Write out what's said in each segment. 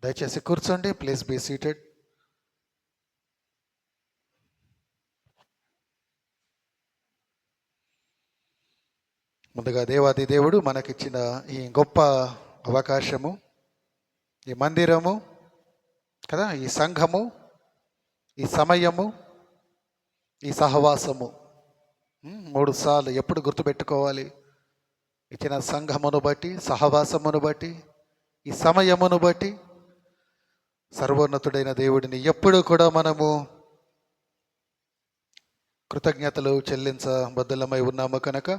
దయచేసి కూర్చోండి. Please be seated. ముందుగా దేవాది దేవుడు మనకిచ్చిన ఈ గొప్ప అవకాశము, ఈ మందిరము కదా, ఈ సంఘము, ఈ సమయము, ఈ సహవాసము 3 సార్లు ఎప్పుడు గుర్తుపెట్టుకోవాలి? ఇచ్చిన సంఘమును బట్టి, సహవాసమును బట్టి, ఈ సమయమును బట్టి సర్వోన్నతుడైన దేవుడిని ఎప్పుడు కూడా మనము కృతజ్ఞతలు చెల్లించబద్ధులమై ఉన్నాము కనుక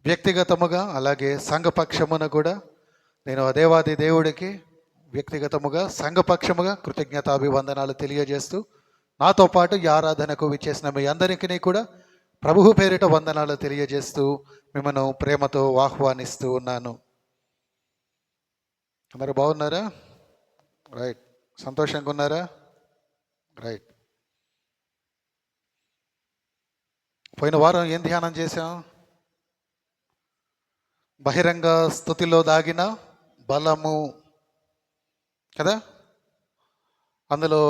వ్యక్తిగతముగా అలాగే సంఘపక్షమున కూడా నేను దేవాది దేవుడికి వ్యక్తిగతముగా సంఘపక్షముగా కృతజ్ఞతాభివందనాలు తెలియజేస్తూ, నాతో పాటు ఈ ఆరాధనకు విచ్చేసిన మీ అందరికీ కూడా ప్రభువు పేరిట వందనాలు తెలియజేస్తూ మిమ్మల్ని ప్రేమతో ఆహ్వానిస్తూ ఉన్నాను. అందరూ బాగున్నారా? రైట్. సంతోషంగా ఉన్నారా? రైట్. పోయిన వారం ఏం ధ్యానం చేశాం? బహిరంగ స్తుతిలో దాగిన బలము కదా. అందులో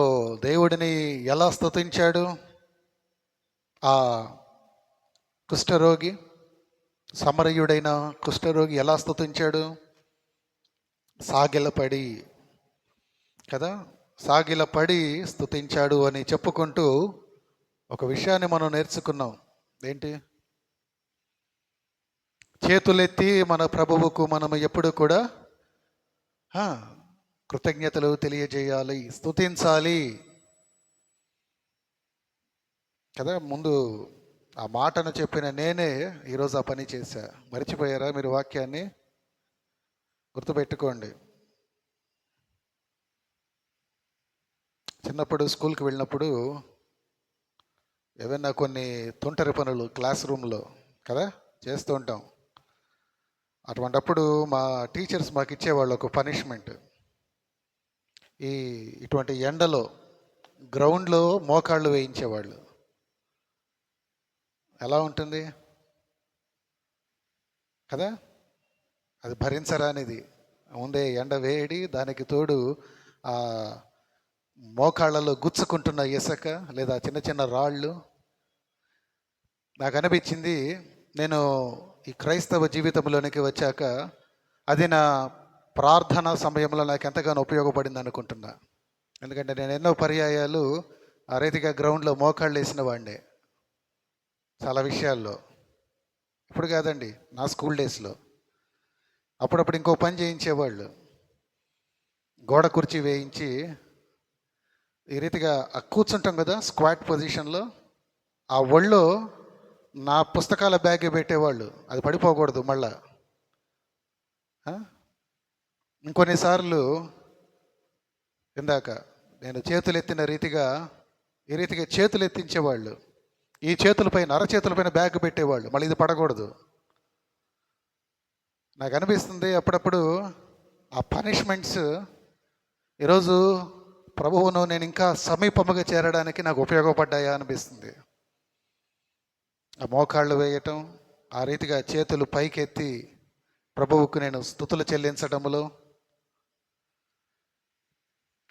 దేవుడిని ఎలా స్తుతించాడు? ఆ కుష్ఠరోగి, సమరయుడైన కుష్ఠరోగి ఎలా స్తుతించాడు? సాగిలపడి కదా, సాగిలపడి స్తుతించాడు అని చెప్పుకుంటూ ఒక విషయాన్ని మనం నేర్చుకున్నాం. ఏంటి? చేతులెత్తి మన ప్రభువుకు మనం ఎప్పుడు కూడా కృతజ్ఞతలు తెలియజేయాలి, స్తుతించాలి కదా. ముందు ఆ మాటను చెప్పిన నేనే ఈరోజు ఆ పని చేశా. మర్చిపోయారా మీరు? వాక్యాన్ని గుర్తుపెట్టుకోండి. చిన్నప్పుడు స్కూల్కి వెళ్ళినప్పుడు ఏవైనా కొన్ని తొంటరి పనులు క్లాస్ రూమ్లో కదా చేస్తూ ఉంటాం. అటువంటప్పుడు మా టీచర్స్ మాకు ఇచ్చేవాళ్ళు ఒక పనిష్మెంట్. ఇటువంటి ఎండలో గ్రౌండ్లో మోకాళ్ళు వేయించేవాళ్ళు. ఎలా ఉంటుంది కదా, అది భరించరానిది. ముందే ఎండ వేడి, దానికి తోడు ఆ మోకాళ్ళలో గుచ్చుకుంటున్న ఇసుక లేదా చిన్న చిన్న రాళ్ళు. నాకు అనిపించింది, నేను ఈ క్రైస్తవ జీవితంలోనికి వచ్చాక అది నా ప్రార్థన సమయంలో నాకు ఎంతగానో ఉపయోగపడింది అనుకుంటున్నా. ఎందుకంటే నేను ఎన్నో పర్యాయాలు ఆ రీతిగా గ్రౌండ్లో మోకాళ్ళు వేసిన వాడినే చాలా విషయాల్లో. ఇప్పుడు కాదండి, నా స్కూల్ డేస్లో. అప్పుడప్పుడు ఇంకో పని చేయించేవాళ్ళు, గోడ కుర్చీ వేయించి ఈ రీతిగా కూర్చుంటాం కదా స్క్వాట్ పొజిషన్లో, ఆ ఒళ్ళో నా పుస్తకాల బ్యాగ్ పెట్టేవాళ్ళు, అది పడిపోకూడదు మళ్ళా. ఇంకొన్నిసార్లు ఇందాక నేను చేతులు ఎత్తిన రీతిగా ఈ రీతిగా చేతులు ఎత్తించేవాళ్ళు, ఈ చేతులపైన అరచేతులపైన బ్యాగ్ పెట్టేవాళ్ళు, మళ్ళీ ఇది పడకూడదు. నాకు అనిపిస్తుంది అప్పుడప్పుడు ఆ పనిష్మెంట్స్ ఈరోజు ప్రభువును నేను ఇంకా సమీపముగా చేరడానికి నాకు ఉపయోగపడ్డాయా అనిపిస్తుంది. ఆ మోకాళ్ళు వేయటం, ఆ రీతిగా చేతులు పైకెత్తి ప్రభువుకు నేను స్తుతులు చెల్లించడంలో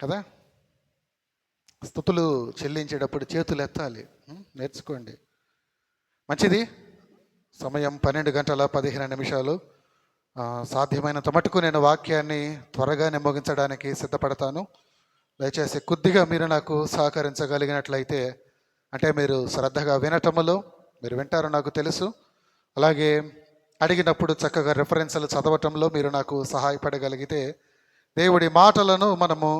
కదా. స్తుతులు చెల్లించేటప్పుడు చేతులు ఎత్తాలి, నేర్చుకోండి. మంచిది. సమయం 12:15 సాధ్యమైనంత మటుకు నేను వాక్యాన్ని త్వరగానే ముగించడానికి సిద్ధపడతాను. దయచేసి కొద్దిగా మీరు నాకు సహకరించగలిగినట్లయితే, అంటే మీరు శ్రద్ధగా వినటములో మీరు వింటారో నాకు తెలుసు, అలాగే అడిగినప్పుడు చక్కగా రెఫరెన్స్లు చదవటంలో మీరు నాకు సహాయపడగలిగితే దేవుడి మాటలను మనము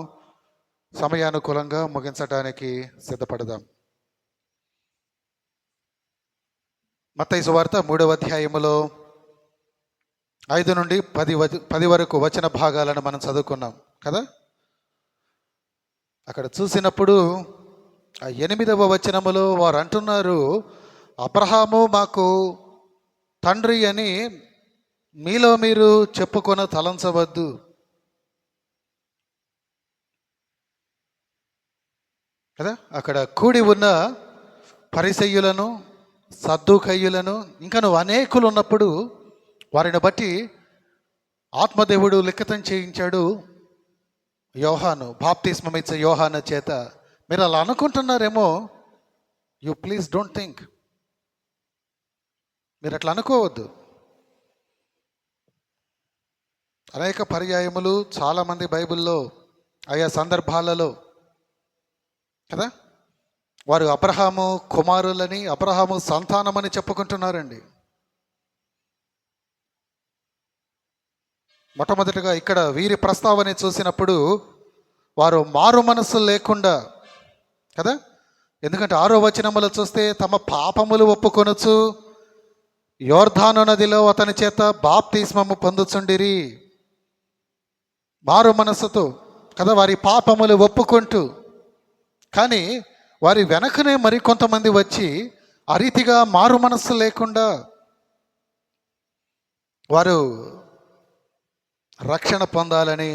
సమయానుకూలంగా ముగించడానికి సిద్ధపడదాం. మత్తయి సువార్త 3వ అధ్యాయములో 5 నుండి 10 వరకు వచన భాగాలను మనం చదువుకున్నాం కదా. అక్కడ చూసినప్పుడు ఆ 8వ వచనములో వారు అంటున్నారు, అబ్రహాము మాకు తండ్రి అని మీలో మీరు చెప్పుకొని తలంచవద్దు. కదా. అక్కడ కూడి ఉన్న పరిసయ్యులను, సద్దూకయ్యులను, ఇంకా నువ్వు అనేకులు ఉన్నప్పుడు వారిని బట్టి ఆత్మదేవుడు లిఖితం చేయించాడు. యోహాను, బాప్తిస్మం ఇచ్చే యోహాను చేత. మీరు అలా అనుకుంటున్నారేమో. You please don't think. మీరు అట్లా అనుకోవద్దు. అనేక పర్యాయములు చాలామంది బైబిల్లో ఆయా సందర్భాలలో కదా వారు అబ్రహాము కుమారులని, అబ్రహాము సంతానమని చెప్పుకుంటున్నారండి. మొట్టమొదటిగా ఇక్కడ వీరి ప్రస్తావన చూసినప్పుడు వారు మారు మనస్సు లేకుండా కదా, ఎందుకంటే 6వ వచనములో చూస్తే తమ పాపములు ఒప్పుకొనొచ్చు యోర్దాను నదిలో అతని చేత బాప్తిస్మము పొందుచుండిరి. మారు మనస్సుతో కదా, వారి పాపములు ఒప్పుకుంటూ. కానీ వారి వెనకనే మరి కొంతమంది వచ్చి ఆ రీతిగా మారు మనస్సు లేకుండా వారు రక్షణ పొందాలని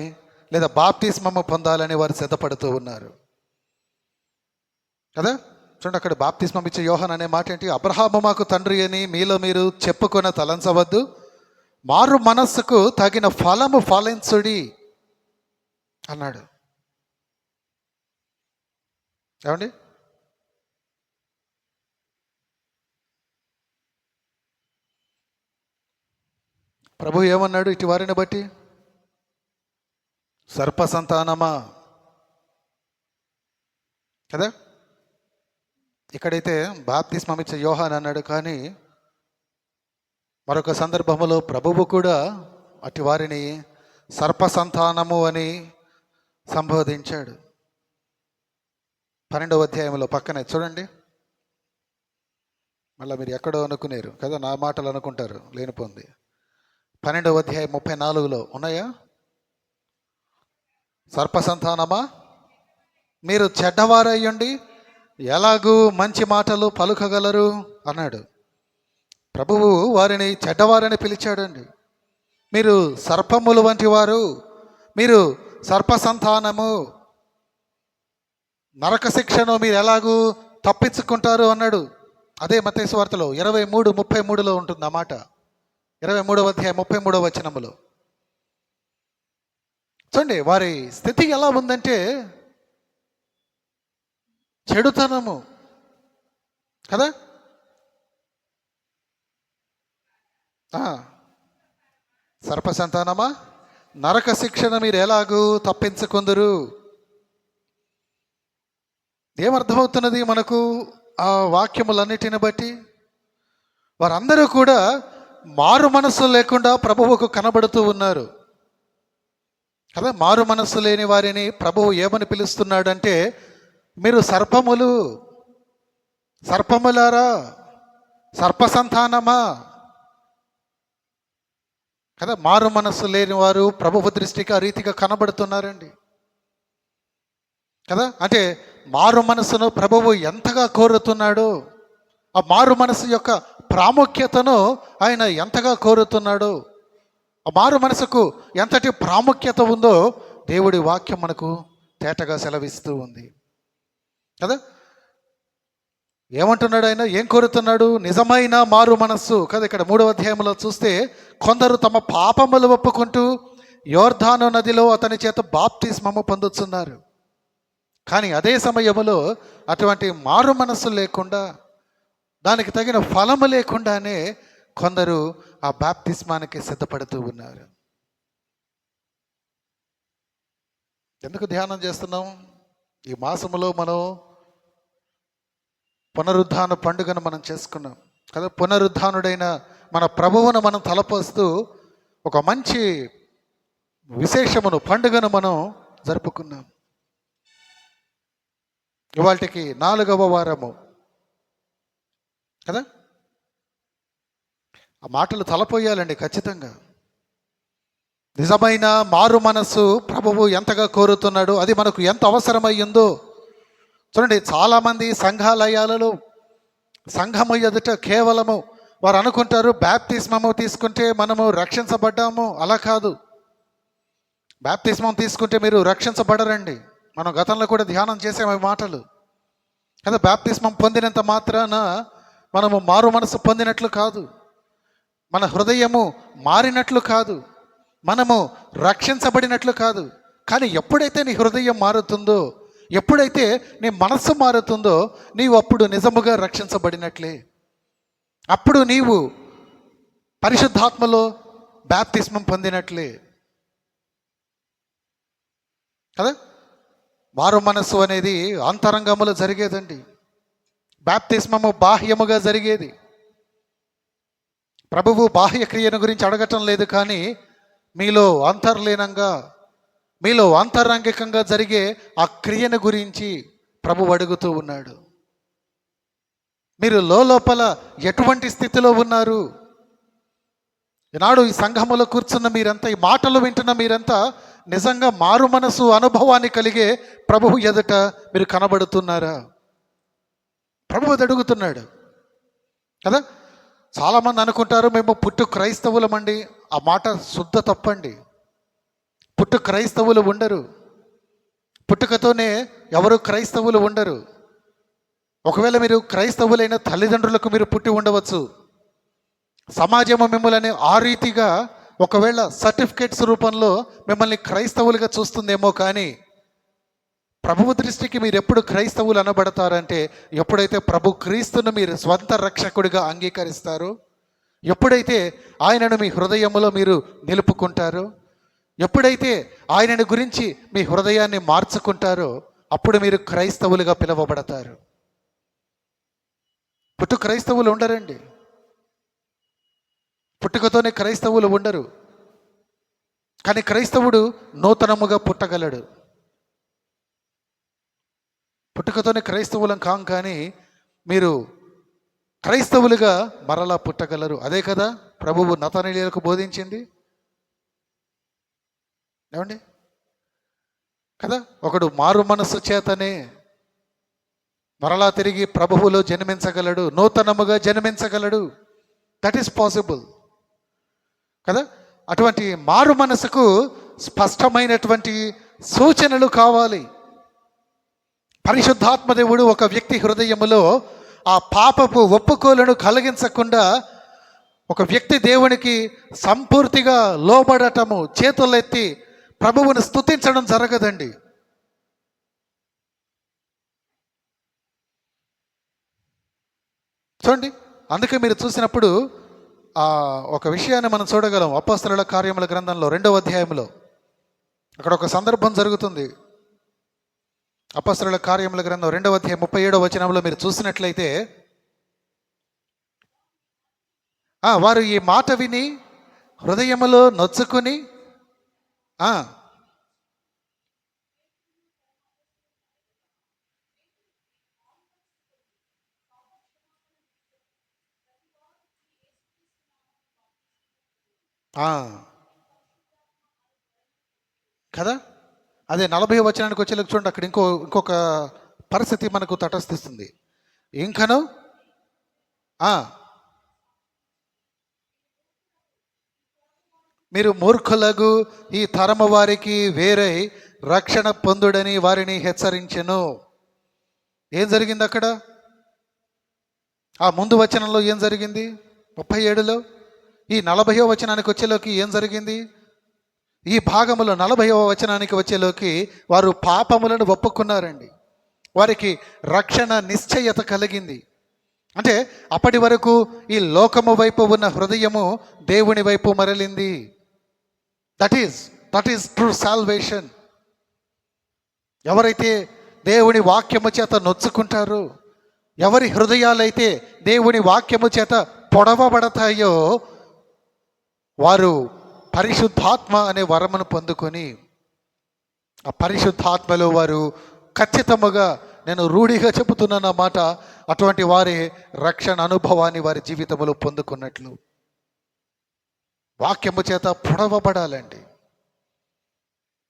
లేదా బాప్తిస్మము పొందాలని వారు సిద్ధపడుతూ ఉన్నారు కదా. చూడండి, అక్కడ బాప్తిస్మం ఇచ్చే యోహాను అనే మాట ఏంటి? అబ్రహాము మాకు తండ్రి అని మీలో మీరు చెప్పుకొన తలంచవద్దు, మారు మనస్సుకు తగిన ఫలము ఫలించుడి అన్నాడు. ఏమండి, ప్రభు ఏమన్నాడు ఇటు వారిని బట్టి? సర్ప సంతానమా కదా. ఇక్కడైతే బాప్తిస్మం ఇచ్చే యోహాను అన్నాడు, కానీ మరొక సందర్భంలో ప్రభువు కూడా అటు వారిని సర్ప సంతానము అని సంబోధించాడు. 12వ అధ్యాయంలో పక్కనే చూడండి. మళ్ళీ మీరు ఎక్కడో అనుకునేరు కదా, నా మాటలు అనుకుంటారు లేనిపోంది. 12వ అధ్యాయం 34లో ఉన్నాయా? సర్ప సంతానమా, మీరు చెడ్డవారయ్యండి ఎలాగూ మంచి మాటలు పలుకగలరు అన్నాడు. ప్రభువు వారిని చెడ్డవారని పిలిచాడండి. మీరు సర్పములు వంటి వారు, మీరు సర్ప సంతానము, నరక శిక్షను మీరు ఎలాగూ తప్పించుకుంటారు అన్నాడు. అదే మత్తయి సువార్తలో 23:33లో ఉంటుంది ఆ మాట. 23వ అధ్యాయం 33వ వచనములో చూడండి, వారి స్థితి ఎలా ఉందంటే చెడుతనము కదా. సర్ప సంతానమా, నరక శిక్షణ మీరు ఎలాగూ తప్పించుకుందరు. ఏమర్థమవుతున్నది మనకు ఆ వాక్యములన్నిటిని బట్టి? వారందరూ కూడా మారు మనస్సు లేకుండా ప్రభువుకు కనబడుతూ ఉన్నారు కదా. మారు మనస్సు లేని వారిని ప్రభువు ఏమని పిలుస్తున్నాడంటే, మీరు సర్పములు, సర్పములారా, సర్ప సంతానమా కదా. మారు మనస్సు లేని వారు ప్రభువు దృష్టికి ఆ రీతిగా కనబడుతున్నారండి కదా. అంటే మారు మనస్సును ప్రభువు ఎంతగా కోరుతున్నాడో, ఆ మారు మనస్సు యొక్క ప్రాముఖ్యతను ఆయన ఎంతగా కోరుతున్నాడో, ఆ మారు మనసుకు ఎంతటి ప్రాముఖ్యత ఉందో దేవుడి వాక్యం మనకు తేటగా సెలవిస్తూ ఉంది కదా. ఏమంటున్నాడు ఆయన? ఏం కోరుతున్నాడు? నిజమైన మారు మనస్సు కదా. ఇక్కడ 3వ అధ్యాయంలో చూస్తే కొందరు తమ పాపములు ఒప్పుకుంటూ యోర్దాను నదిలో అతని చేత బాప్తిస్మము పొందుతున్నారు. కానీ అదే సమయంలో అటువంటి మారు మనస్సు లేకుండా, దానికి తగిన ఫలము లేకుండానే కొందరు ఆ బాప్తిస్మానికి సిద్ధపడుతూ ఉన్నారు. ఎందుకు ధ్యానం చేస్తున్నాం? ఈ మాసములో మనం పునరుద్ధాన పండుగను మనం చేసుకున్నాం కదా. పునరుద్ధానుడైన మన ప్రభువును మనం తలపోస్తూ ఒక మంచి విశేషమును, పండుగను మనం జరుపుకున్నాం. ఇవాళకి 4వ వారము కదా. ఆ మాటలు తలపోయాలండి ఖచ్చితంగా. నిజమైన మారు మనస్సు ప్రభువు ఎంతగా కోరుతున్నాడు, అది మనకు ఎంత అవసరమయ్యిందో చూడండి. చాలామంది సంఘాలయాలలో సంఘము ఎదుట కేవలము వారు అనుకుంటారు బాప్తిస్మము తీసుకుంటే మనము రక్షించబడ్డాము. అలా కాదు. బాప్తిస్మం తీసుకుంటే మీరు రక్షించబడరండి. మనం గతంలో కూడా ధ్యానం చేసాము ఈ మాటలు కదా. బాప్తిస్మం పొందినంత మాత్రాన మనము మారు మనసు పొందినట్లు కాదు, మన హృదయము మారినట్లు కాదు, మనము రక్షించబడినట్లు కాదు. కానీ ఎప్పుడైతే నీ హృదయం మారుతుందో, ఎప్పుడైతే నీ మనస్సు మారుతుందో, నీవు అప్పుడు నిజముగా రక్షించబడినట్లే. అప్పుడు నీవు పరిశుద్ధాత్మలో బాప్తిస్మం పొందినట్లే కదా. మారు మనస్సు అనేది అంతరంగములో జరిగేదండి. బాప్తిస్మము బాహ్యముగా జరిగేది. ప్రభువు బాహ్య క్రియను గురించి అడగటం లేదు, కానీ మీలో అంతర్లీనంగా, మీలో అంతరంగికంగా జరిగే ఆ క్రియను గురించి ప్రభువు అడుగుతూ ఉన్నాడు. మీరు లోపల ఎటువంటి స్థితిలో ఉన్నారు? ఈనాడు ఈ సంఘములో కూర్చున్న మీరంతా, ఈ మాటలు వింటున్న మీరంతా నిజంగా మారు మనసు అనుభవాన్ని కలిగే ప్రభువు ఎదుట మీరు కనబడుతున్నారా? ప్రభువు అది అడుగుతున్నాడు కదా. చాలామంది అనుకుంటారు మేము పుట్టు క్రైస్తవులమండి. ఆ మాట శుద్ధ తప్పండి. పుట్టు క్రైస్తవులు ఉండరు. పుట్టుకతోనే ఎవరు క్రైస్తవులు ఉండరు. ఒకవేళ మీరు క్రైస్తవులైన తల్లిదండ్రులకు మీరు పుట్టి ఉండవచ్చు. సమాజము మిమ్మల్ని ఆ రీతిగా ఒకవేళ సర్టిఫికేట్స్ రూపంలో మిమ్మల్ని క్రైస్తవులుగా చూస్తుందేమో, కానీ ప్రభువు దృష్టికి మీరు ఎప్పుడు క్రైస్తవులు అనబడతారంటే ఎప్పుడైతే ప్రభు క్రీస్తును మీరు స్వంత రక్షకుడిగా అంగీకరిస్తారో, ఎప్పుడైతే ఆయనను మీ హృదయములో మీరు నిలుపుకుంటారో, ఎప్పుడైతే ఆయనను గురించి మీ హృదయాన్ని మార్చుకుంటారో, అప్పుడు మీరు క్రైస్తవులుగా పిలువబడతారు. పుట్టు క్రైస్తవులు ఉండరండి. పుట్టుకతోనే క్రైస్తవులు ఉండరు. కానీ క్రైస్తవుడు నూతనముగా పుట్టగలడు. పుట్టుకతోనే క్రైస్తవులం కాం, కానీ మీరు క్రైస్తవులుగా మరలా పుట్టగలరు. అదే కదా ప్రభువు నతనీయులకు బోధించింది. ఏమండి కదా, ఒకడు మారు మనస్సు చేతనే మరలా తిరిగి ప్రభువులో జన్మించగలడు, నూతనముగా జన్మించగలడు. దట్ ఈస్ పాసిబుల్ కదా. అటువంటి మారు మనసుకు స్పష్టమైనటువంటి సూచనలు కావాలి. పరిశుద్ధాత్మదేవుడు ఒక వ్యక్తి హృదయములో ఆ పాపపు ఒప్పుకోలను కలిగించకుండా ఒక వ్యక్తి దేవునికి సంపూర్తిగా లోబడటము, చేతులెత్తి ప్రభువును స్తుతించడం జరగదండి. చూడండి, అందుకే మీరు చూసినప్పుడు ఒక విషయాన్ని మనం చూడగలం. అపోస్తలుల కార్యముల గ్రంథంలో 2వ అధ్యాయంలో అక్కడ ఒక సందర్భం జరుగుతుంది. అపోస్తలుల కార్యముల గ్రంథం 2వ అధ్యాయం 37వ వచనంలో మీరు చూసినట్లయితే, వారు ఈ మాట విని హృదయములో నొచ్చుకుని కదా. అదే 40వ వచనానికి వచ్చేలోకి చూడండి, అక్కడ ఇంకొక పరిస్థితి మనకు తటస్థిస్తుంది. ఇంకను మీరు మూర్ఖులకు ఈ తరము వారికి వేరై రక్షణ పొందుడని వారిని హెచ్చరించెను. ఏం జరిగింది అక్కడ? ఆ ముందు వచనంలో ఏం జరిగింది? 37లో. ఈ 40వ వచనానికి వచ్చేలోకి ఏం జరిగింది? ఈ భాగములో 40వ వచనానికి వచ్చేలోకి వారు పాపములను ఒప్పుకున్నారండి. వారికి రక్షణ నిశ్చయత కలిగింది. అంటే అప్పటి వరకు ఈ లోకము వైపు ఉన్న హృదయము దేవుని వైపు మరలింది. That is true salvation. ఎవరైతే దేవుని వాక్యము చేత నొచ్చుకుంటారో, ఎవరి హృదయాలైతే దేవుని వాక్యము చేత పొడవబడతాయో, వారు పరిశుద్ధాత్మ అనే వరమును పొందుకొని ఆ పరిశుద్ధాత్మలో వారు ఖచ్చితముగా, నేను రూఢిగా చెబుతున్నాను మాట, అటువంటి వారి రక్షణ అనుభవాన్ని వారి జీవితంలో పొందుకున్నట్లు. వాక్యము చేత పొడవబడాలండి.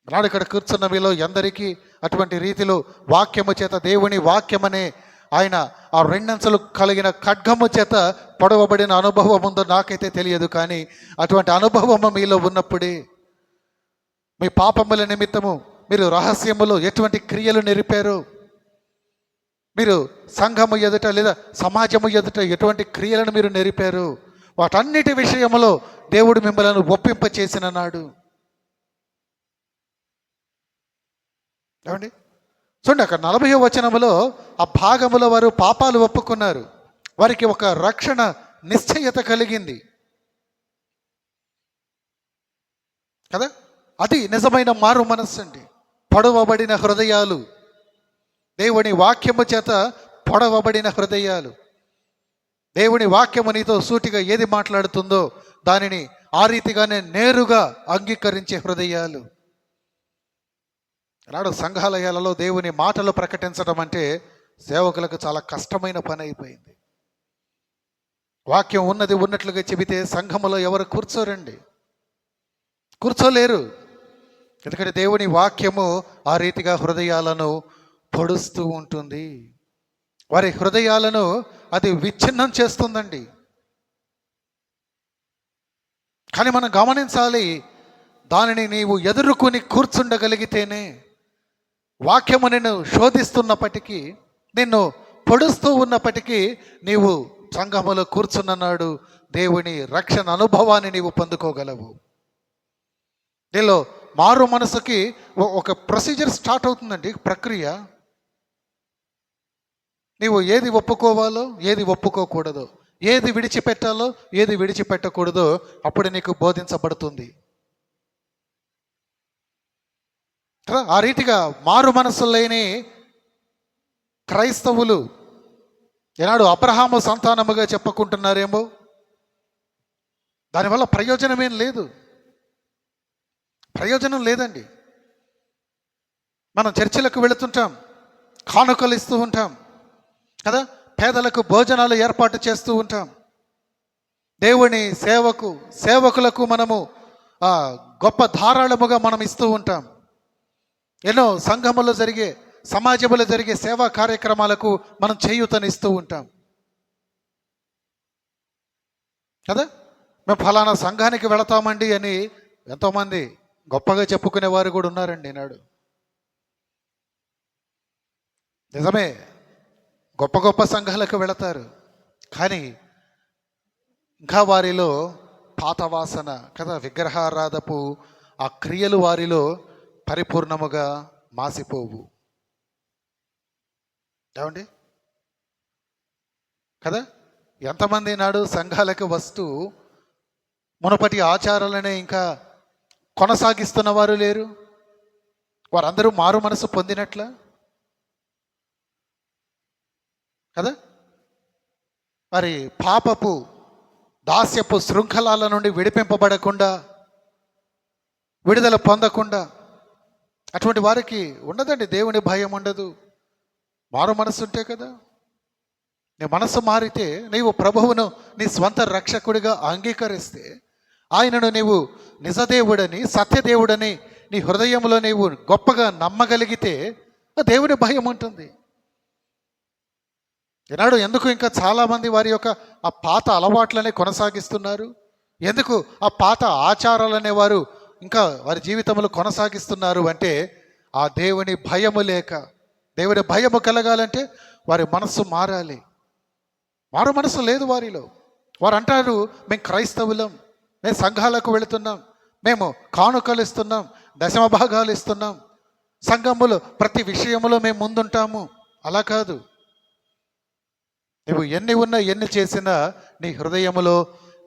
నాడు ఇక్కడ కూర్చున్న మీలో ఎందరికీ అటువంటి రీతిలో వాక్యము చేత, దేవుని వాక్యమనే ఆయన ఆ రెండంచెలు కలిగిన ఖడ్గము చేత పొడవబడిన అనుభవం ఉందో నాకైతే తెలియదు. కానీ అటువంటి అనుభవము మీలో ఉన్నప్పుడే మీ పాపముల నిమిత్తము మీరు రహస్యములో ఎటువంటి క్రియలు నెరిపారు, మీరు సంఘము ఎదుట లేదా సమాజము ఎదుట ఎటువంటి క్రియలను మీరు నెరిపారు, వాటన్నిటి విషయములో దేవుడు మిమ్మల్ని ఒప్పింప చేసిన నాడు ఏమండి చూడండి, అక్కడ 40వ వచనములో ఆ భాగములో వారు పాపాలు ఒప్పుకున్నారు, వారికి ఒక రక్షణ నిశ్చయత కలిగింది కదా. అది నిజమైన మారు మనస్సు అండి. పొడవబడిన హృదయాలు, దేవుని వాక్యము చేత పొడవబడిన హృదయాలు, దేవుని వాక్యము నీతో సూటిగా ఏది మాట్లాడుతుందో దానిని ఆ రీతిగానే నేరుగా అంగీకరించే హృదయాలు. నాడు సంఘాలయాలలో దేవుని మాటలు ప్రకటించడం అంటే సేవకులకు చాలా కష్టమైన పని అయిపోయింది. వాక్యం ఉన్నది ఉన్నట్లుగా చెబితే సంఘములో ఎవరు కూర్చోలేరు. ఎందుకంటే దేవుని వాక్యము ఆ రీతిగా హృదయాలను పొడుస్తూ ఉంటుంది, వారి హృదయాలను అది విచ్ఛిన్నం చేస్తుందండి. కానీ మనం గమనించాలి, దానిని నీవు ఎదుర్కొని కూర్చుండగలిగితేనే, వాక్యము నిన్ను శోధిస్తున్నప్పటికీ, నిన్ను పొడుస్తూ ఉన్నప్పటికీ నీవు సంఘములో కూర్చున్ననాడు దేవుని రక్షణ అనుభవాన్ని నీవు పొందుకోగలవు. దీనిలో మారు మనసుకి ఒక ప్రొసీజర్ స్టార్ట్ అవుతుందండి, ప్రక్రియ. నీవు ఏది ఒప్పుకోవాలో, ఏది ఒప్పుకోకూడదో, ఏది విడిచిపెట్టాలో, ఏది విడిచిపెట్టకూడదో అప్పుడు నీకు బోధించబడుతుంది. ఆ రీతిగా మారు మనసు లేని క్రైస్తవులు ఈనాడు అబ్రహాము సంతానముగా చెప్పుకుంటున్నారేమో, దానివల్ల ప్రయోజనమేం లేదు, ప్రయోజనం లేదండి. మనం చర్చిలకు వెళుతుంటాం, కానుకలు ఇస్తూ ఉంటాం కదా, పేదలకు భోజనాలు ఏర్పాటు చేస్తూ ఉంటాం, దేవుని సేవకులకు మనము గొప్ప ధారాళముగా మనం ఇస్తూ ఉంటాం. ఎన్నో సంఘములో సమాజంలో జరిగే సేవా కార్యక్రమాలకు మనం చేయూతనిస్తూ ఉంటాం కదా. మేము ఫలానా సంఘానికి వెళతామండి అని ఎంతోమంది గొప్పగా చెప్పుకునేవారు కూడా ఉన్నారండి ఈనాడు. నిజమే, గొప్ప గొప్ప సంఘాలకు వెళతారు, కానీ ఇంకా వారిలో పాత వాసన కదా, విగ్రహారాధపు ఆ క్రియలు వారిలో పరిపూర్ణముగా మాసిపోవు. ఏమండి కదా, ఎంతమంది నాడు సంఘాలకు వస్తూ మునపటి ఆచారాలనే ఇంకా కొనసాగిస్తున్న వారు లేరు. వారందరూ మారు మనసు పొందినట్ల కదా. మరి పాపపు దాస్యపు శృంఖలాల నుండి విడిపింపబడకుండా, విడుదల పొందకుండా అటువంటి వారికి ఉండదండి, దేవుని భయం ఉండదు. మారు మనసు ఉంటే కదా. నీ మనసు మారితే, నీవు ప్రభువును నీ స్వంత రక్షకుడిగా అంగీకరిస్తే, ఆయనను నీవు నిజదేవుడని, సత్యదేవుడని నీ హృదయంలో నీవు గొప్పగా నమ్మగలిగితే దేవుని భయం ఉంటుంది. ఈనాడు ఎందుకు ఇంకా చాలామంది వారి యొక్క ఆ పాత అలవాట్లనే కొనసాగిస్తున్నారు? ఎందుకు ఆ పాత ఆచారాలనే వారు ఇంకా వారి జీవితంలో కొనసాగిస్తున్నారు అంటే, ఆ దేవుని భయము లేక. దేవుని భయము కలగాలంటే వారి మనస్సు మారాలి. మారు మనసు లేదు వారిలో. వారు అంటారు, మేము క్రైస్తవులం, మేము సంఘాలకు వెళుతున్నాం, మేము కానుకలు ఇస్తున్నాం, దశమ భాగాలు ఇస్తున్నాం, సంఘములో ప్రతి విషయంలో మేము ముందుంటాము. అలా కాదు. నువ్వు ఎన్ని ఉన్నా ఎన్ని చేసినా నీ హృదయములో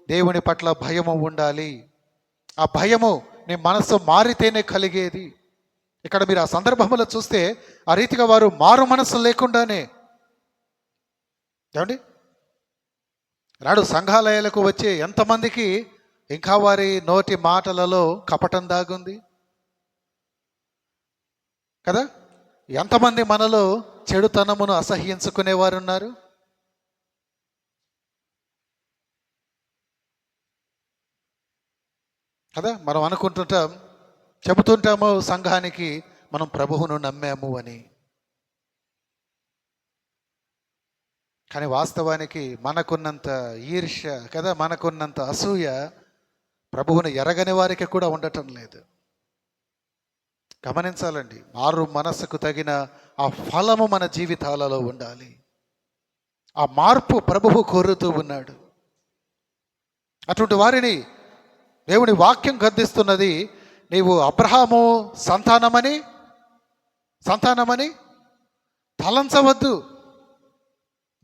దేవుని పట్ల భయము ఉండాలి. ఆ భయము నీ మనసు మారితేనే కలిగేది. ఇక్కడ మీరు ఆ సందర్భంలో చూస్తే ఆ రీతిగా వారు మారు మనసు లేకుండానే, ఏమండి నాడు సంఘాలయాలకు వచ్చే ఎంతమందికి ఇంకా వారి నోటి మాటలలో కపటం దాగుంది కదా. ఎంతమంది మనలో చెడుతనమును అసహ్యించుకునేవారు ఉన్నారు కదా. మనం అనుకుంటుంటాం, చెబుతుంటాము సంఘానికి మనం ప్రభువును నమ్మాము అని, కానీ వాస్తవానికి మనకున్నంత ఈర్ష్య కదా, మనకున్నంత అసూయ ప్రభువును ఎరగని వారికి కూడా ఉండటం లేదు. గమనించాలండి, మారు మనసుకు తగిన ఆ ఫలము మన జీవితాలలో ఉండాలి. ఆ మార్పు ప్రభువు కోరుతూ ఉన్నాడు. అటువంటి వారిని దేవుని వాక్యం గద్దిస్తున్నది. నీవు అబ్రహాము సంతానమని సంతానమని తలంచవద్దు.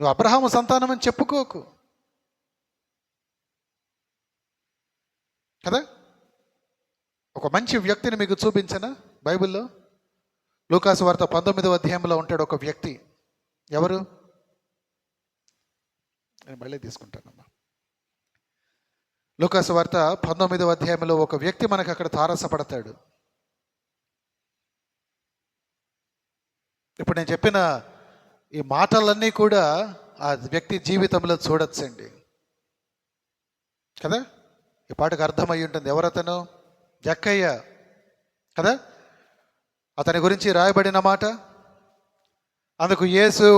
నువ్వు అబ్రహాము సంతానం అని చెప్పుకోకు కదా. ఒక మంచి వ్యక్తిని మీకు చూపించనా బైబిల్లో? లూకాసు వార్త 19వ అధ్యాయంలో ఉంటాడు ఒక వ్యక్తి. ఎవరు? నేను మళ్ళీ తీసుకుంటానమ్మా. లూకాసు వార్త 19వ అధ్యాయంలో ఒక వ్యక్తి మనకు అక్కడ తారసపడతాడు. ఇప్పుడు నేను చెప్పిన ఈ మాటలన్నీ కూడా ఆ వ్యక్తి జీవితంలో చూడొచ్చండి కదా. ఈ పాటకు అర్థమై ఉంటుంది. ఎవరతను? జక్కయ్య కదా. అతని గురించి రాయబడిన మాట, అందుకు యేసు,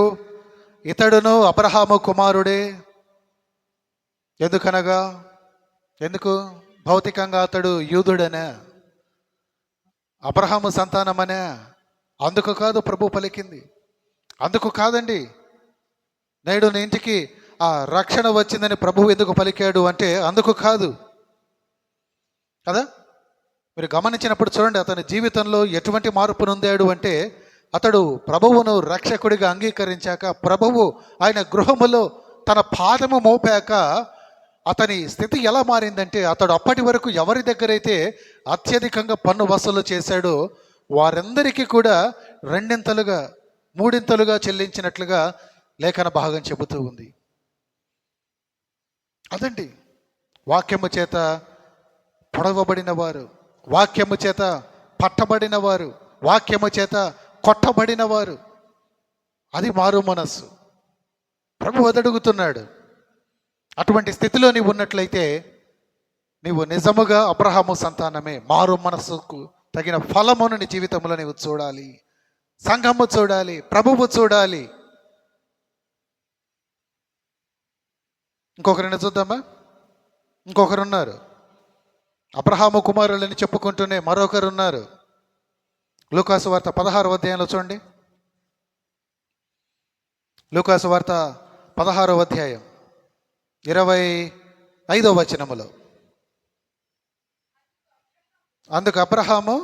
ఇతడును అబ్రహాము కుమారుడే. ఎందుకనగా, ఎందుకు? భౌతికంగా అతడు యూదుడనే, అబ్రహాము సంతానమనే. అందుకు కాదు ప్రభు పలికింది, అందుకు కాదండి. నేడు నీ ఇంటికి ఆ రక్షణ వచ్చిందని ప్రభువు ఎందుకు పలికాడు అంటే అందుకు కాదు కదా. మీరు గమనించినప్పుడు చూడండి, అతని జీవితంలో ఎటువంటి మార్పు నొందాడు అంటే, అతడు ప్రభువును రక్షకుడిగా అంగీకరించాక, ప్రభువు ఆయన గృహములో తన పాదము మోపాక అతని స్థితి ఎలా మారిందంటే, అతడు అప్పటి వరకు ఎవరి దగ్గరైతే అత్యధికంగా పన్ను వసూలు చేశాడో వారందరికీ కూడా రెండింతలుగా మూడింతలుగా చెల్లించినట్లుగా లేఖన భాగం చెబుతూ ఉంది. అదండి వాక్యము చేత పొడవబడిన వారు, వాక్యము చేత పట్టబడిన వారు, వాక్యము చేత కొట్టబడిన వారు. అది మారు మనస్సు. ప్రభు అడుగుతున్నాడు, అటువంటి స్థితిలో నీవు ఉన్నట్లయితే నీవు నిజముగా అబ్రహాము సంతానమే. మారు మనస్సుకు తగిన ఫలమును నీ జీవితంలో నీవు చూడాలి, సంఘము చూడాలి, ప్రభువు చూడాలి. ఇంకొకరిని చూద్దామా? ఇంకొకరు ఉన్నారు, అబ్రహాము కుమారులని చెప్పుకుంటూనే మరొకరు ఉన్నారు. లూకాసు వార్త 16వ అధ్యాయంలో చూడండి. లూకాసు వార్త 16వ అధ్యాయం 25వ వచనములో, అందుకు అబ్రహాము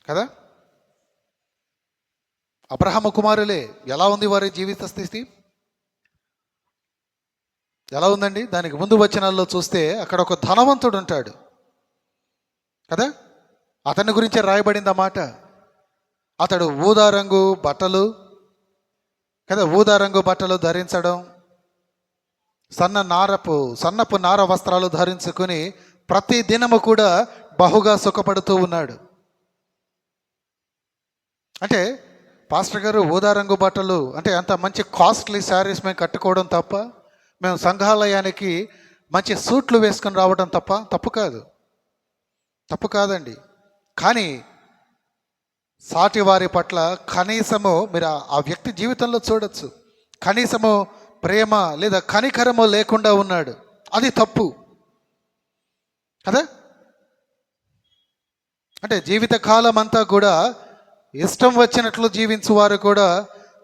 కదా. అబ్రహాము కుమారులే. ఎలా ఉంది వారి జీవిత స్థితి? ఎలా ఉందండి? దానికి ముందు వచనాల్లో చూస్తే అక్కడ ఒక ధనవంతుడు ఉంటాడు కదా. అతని గురించే రాయబడింది మాట. అతడు ఊదారంగు బట్టలు కదా, ఊదారంగు బట్టలు ధరించడం, సన్నపు నార వస్త్రాలు ధరించుకుని ప్రతి దినము కూడా బహుగా సుఖపడుతూ ఉన్నాడు. అంటే పాస్టర్ గారు, ఊదారంగు బట్టలు అంటే అంత మంచి కాస్ట్లీ శారీస్ మేము కట్టుకోవడం తప్ప, మేము సంఘాలయానికి మంచి సూట్లు వేసుకొని రావడం తప్పు కాదండి. కానీ సాటి వారి పట్ల కనీసము మీరు ఆ వ్యక్తి జీవితంలో చూడొచ్చు, కనీసము ప్రేమ లేదా కనికరము లేకుండా ఉన్నాడు. అది తప్పు కదా. అంటే జీవితకాలం అంతా కూడా ఇష్టం వచ్చినట్లు జీవించువారు కూడా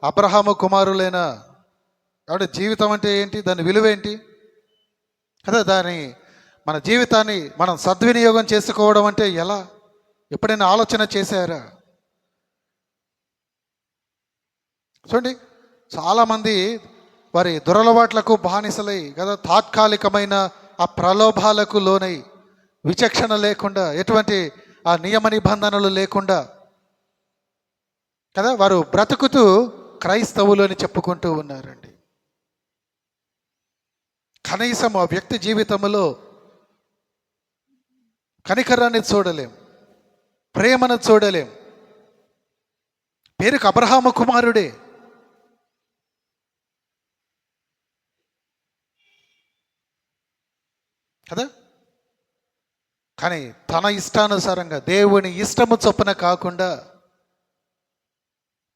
అబ్రహాము కుమారులేనా? కాబట్టి జీవితం అంటే ఏంటి? దాని విలువ ఏంటి కదా. మన జీవితాన్ని మనం సద్వినియోగం చేసుకోవడం అంటే ఎలా? ఎప్పుడైనా ఆలోచన చేశారా? చూడండి, చాలామంది వారి దురలవాట్లకు బానిసలై కదా, తాత్కాలికమైన ఆ ప్రలోభాలకు లోనై, విచక్షణ లేకుండా, ఎటువంటి ఆ నియమ నిబంధనలు లేకుండా కదా వారు బ్రతుకుతూ క్రైస్తవులు అని చెప్పుకుంటూ ఉన్నారండి. కనీసం ఆ వ్యక్తి జీవితంలో కనికరాన్ని చూడలేం, ప్రేమను చూడలేం. పేరుకు అబ్రహాము కుమారుడే కదా. కానీ తన ఇష్టానుసారంగా, దేవుని ఇష్టము చొప్పున కాకుండా,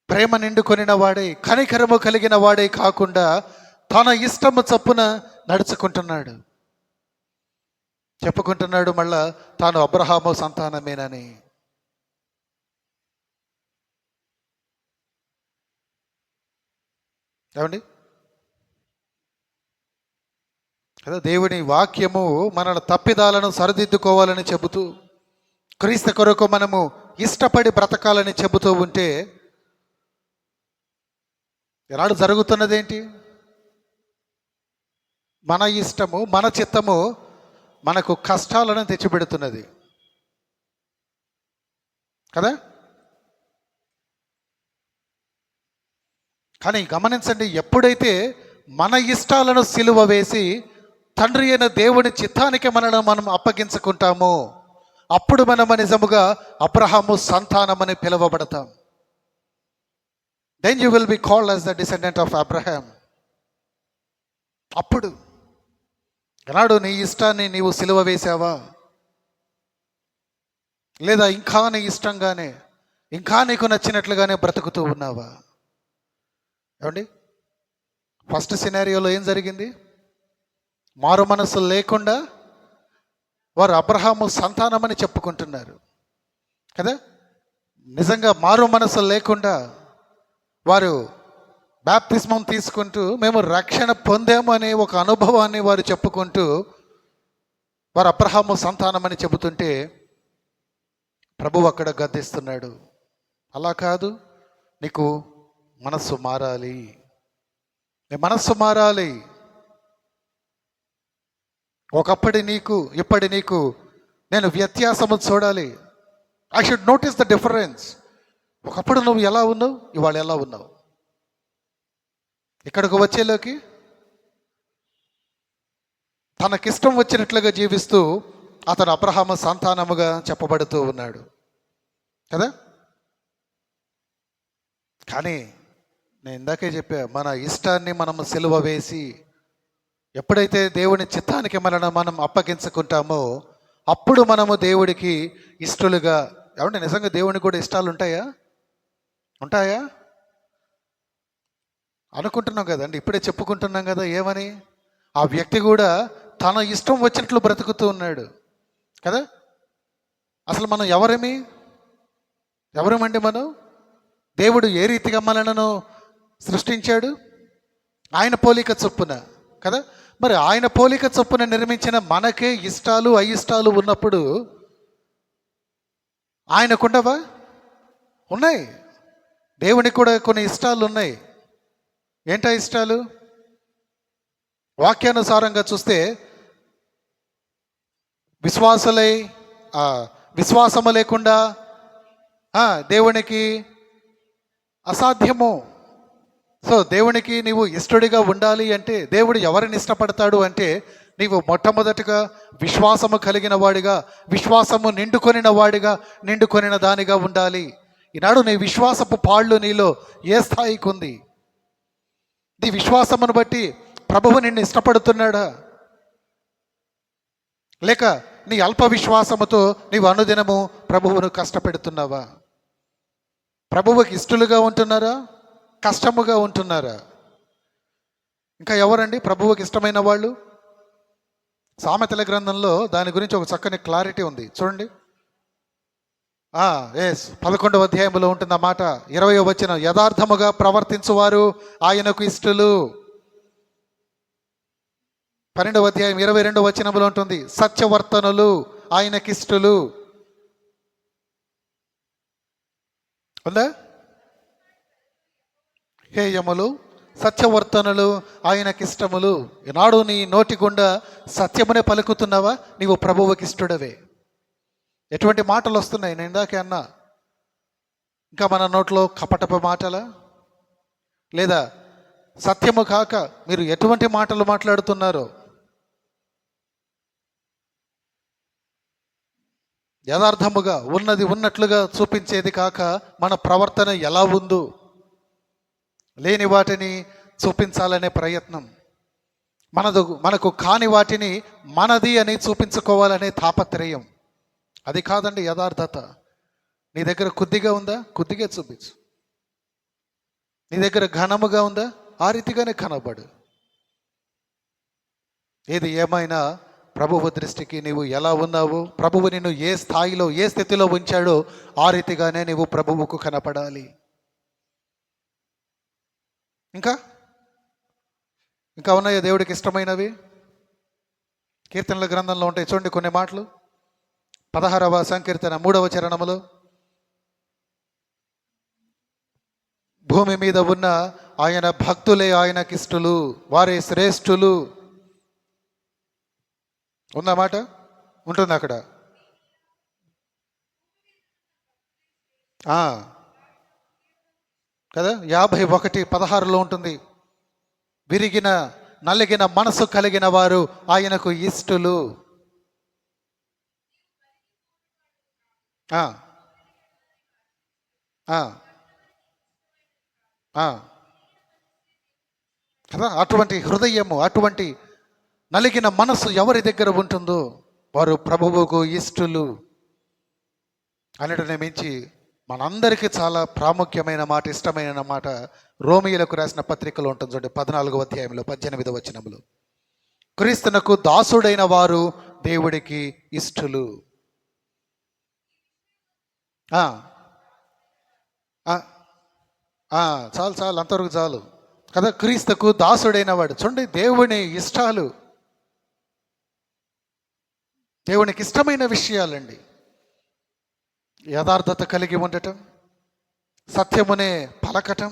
ప్రేమ నిండుకొనిన వాడై, కనికరము కలిగిన వాడై కాకుండా తన ఇష్టము చొప్పున నడుచుకుంటున్నాడు. చెప్పుకుంటున్నాడు మళ్ళా తాను అబ్రహాము సంతానమేనని. ఏమండి? కదా దేవుని వాక్యము మన తప్పిదాలను సరిదిద్దుకోవాలని చెబుతూ, క్రీస్తు కొరకు మనము ఇష్టపడి బ్రతకాలని చెబుతూ ఉంటే ఎలాడు జరుగుతున్నదేంటి? మన ఇష్టము, మన చిత్తము మనకు కష్టాలను తెచ్చిపెడుతున్నది కదా. కానీ గమనించండి, ఎప్పుడైతే మన ఇష్టాలను సిలువ వేసి తండ్రి అయిన దేవుని చిత్తానికి మనల్ని మనం అప్పగించుకుంటామో అప్పుడు మనము నిజముగా అబ్రహాము సంతానమని పిలువబడతాం. Then you will be called as the descendant of Abraham. అప్పుడు ఎనాడు నీ ఇష్టాన్ని నీవు సిలువ వేసావా, లేదా ఇంకా నీ ఇష్టంగానే ఇంకా నీకు నచ్చినట్లుగానే బ్రతుకుతూ ఉన్నావా? ఏమండి, ఫస్ట్ సినారియోలో ఏం జరిగింది? మారు మనసు లేకుండా వారు అబ్రహాము సంతానమని చెప్పుకుంటున్నారు కదా. నిజంగా మారు మనసు లేకుండా వారు బాప్తిస్మం తీసుకుంటూ మేము రక్షణ పొందాము అనే ఒక అనుభవాన్ని వారు చెప్పుకుంటూ వారు అబ్రహాము సంతానమని చెబుతుంటే ప్రభువు అక్కడ గద్దిస్తున్నాడు. అలా కాదు, నీకు మనస్సు మారాలి, నీ మనస్సు మారాలి. ఒకప్పటి నీకు ఇప్పటి నీకు నేను వ్యత్యాసము చూడాలి. I should notice the difference. ఒకప్పుడు నువ్వు ఎలా ఉన్నావు, ఇవాళ ఎలా ఉన్నావు. ఇక్కడికి వచ్చేలోకి తనకిష్టం వచ్చినట్లుగా జీవిస్తూ అతను అబ్రహాము సంతానముగా చెప్పబడుతూ ఉన్నాడు కదా. కానీ నేను ఇందాకే చెప్పా, మన ఇష్టాన్ని మనము సిలువ వేసి ఎప్పుడైతే దేవుని చిత్తానికి మనం అప్పగించుకుంటామో అప్పుడు మనము దేవుడికి ఇష్టలుగా. ఏమంటే నిజంగా దేవునికి కూడా ఇష్టాలు ఉంటాయా? ఉంటాయా అనుకుంటున్నాం కదండి. ఇప్పుడే చెప్పుకుంటున్నాం కదా, ఏమని? ఆ వ్యక్తి కూడా తన ఇష్టం వచ్చినట్లు బ్రతుకుతూ ఉన్నాడు కదా. అసలు మనం ఎవరమండి? మనం దేవుడు ఏ రీతిగా మనలను సృష్టించాడు? ఆయన పోలిక చొప్పున కదా. మరి ఆయన పోలిక చొప్పున నిర్మించిన మనకే ఇష్టాలు అయిష్టాలు ఉన్నప్పుడు ఆయనకుండవా? ఉన్నాయి. దేవునికి కూడా కొన్ని ఇష్టాలు ఉన్నాయి. ఏంటా ఇష్టాలు? వాక్యానుసారంగా చూస్తే విశ్వాసము లేకుండా దేవునికి అసాధ్యము. సో దేవునికి నీవు ఇష్టడిగా ఉండాలి అంటే, దేవుడు ఎవరిని ఇష్టపడతాడు అంటే, నీవు మొట్టమొదటిగా విశ్వాసము కలిగిన వాడిగా, విశ్వాసము నిండుకొనిన దానిగా ఉండాలి. ఈనాడు నీ విశ్వాసపు పాళ్ళు నీలో ఏ స్థాయికి ఉంది? నీ విశ్వాసమును బట్టి ప్రభువు నిన్ను ఇష్టపడుతున్నాడా, లేక నీ అల్ప విశ్వాసముతో నీవు అనుదినము ప్రభువును కష్టపెడుతున్నావా? ప్రభువుకి ఇష్టలుగా ఉంటున్నారా, కష్టముగా ఉంటున్నారా? ఇంకా ఎవరండి ప్రభువుకి ఇష్టమైన వాళ్ళు? సామెతల గ్రంథంలో దాని గురించి ఒక చక్కని క్లారిటీ ఉంది, చూడండి. 11వ అధ్యాయంలో ఉంటుంది ఆ మాట. 20వ వచనం, యథార్థముగా ప్రవర్తించువారు ఆయనకు ఇష్టలు. 12వ అధ్యాయం 22వ వచనంలో ఉంటుంది, సత్యవర్తనులు ఆయనకిష్టలు. ఉందా? హేయములు, సత్యవర్తనులు ఆయనకిష్టములు. ఈనాడు నీ నోటి గుండా సత్యమునే పలుకుతున్నావా? నీవు ప్రభువుకి ఇష్టడవే. ఎటువంటి మాటలు వస్తున్నాయి? నేను ఇందాకే అన్నా, ఇంకా మన నోట్లో కపటపు మాటలా, లేదా సత్యము కాక మీరు ఎటువంటి మాటలు మాట్లాడుతున్నారో? యథార్థముగా ఉన్నది ఉన్నట్లుగా చూపించేది కాక మన ప్రవర్తన ఎలా ఉందో, లేని వాటిని చూపించాలనే ప్రయత్నం, మనకు కాని వాటిని మనది అని చూపించుకోవాలనే తాపత్రయం. అది కాదండి యథార్థత. నీ దగ్గర కొద్దిగా ఉందా, కొద్దిగా చూపించు. నీ దగ్గర ఘనముగా ఉందా, ఆ రీతిగానే కనబడు. ఏది ఏమైనా ప్రభువు దృష్టికి నీవు ఎలా ఉన్నావు, ప్రభువు నిన్ను ఏ స్థాయిలో ఏ స్థితిలో ఉంచాడో ఆ రీతిగానే నీవు ప్రభువుకు కనపడాలి. ఇంకా ఇంకా ఉన్నాయో దేవుడికి ఇష్టమైనవి? కీర్తనల గ్రంథంలో ఉంటాయి చూడండి కొన్ని మాటలు. 16వ సంకీర్తన 3వ చరణములో, భూమి మీద ఉన్న ఆయన భక్తులే ఆయనకిష్టులు, వారే శ్రేష్ఠులు. ఉందన్నమాట, ఉంటుంది అక్కడ. కదా, 51:16లో ఉంటుంది. విరిగిన నలిగిన మనసు కలిగిన వారు ఆయనకు ఇష్టులు. కదా, అటువంటి హృదయము, అటువంటి నలిగిన మనసు ఎవరి దగ్గర ఉంటుందో వారు ప్రభువుకు ఇష్టులు. అన్నిటిని మించి మనందరికీ చాలా ప్రాముఖ్యమైన మాట, ఇష్టమైన మాట రోమియోలకు రాసిన పత్రికలో ఉంటుంది చూడండి, 14వ అధ్యాయంలో 18వ వచనములో, క్రీస్తునకు దాసుడైన వారు దేవుడికి ఇష్టులు. చాలు చాలు, అంతవరకు చాలు కదా. క్రీస్తుకు దాసుడైన వాడు, చూడండి దేవుని ఇష్టాలు, దేవునికి ఇష్టమైన విషయాలండి. యథార్థత కలిగి ఉండటం, సత్యమునే పలకటం,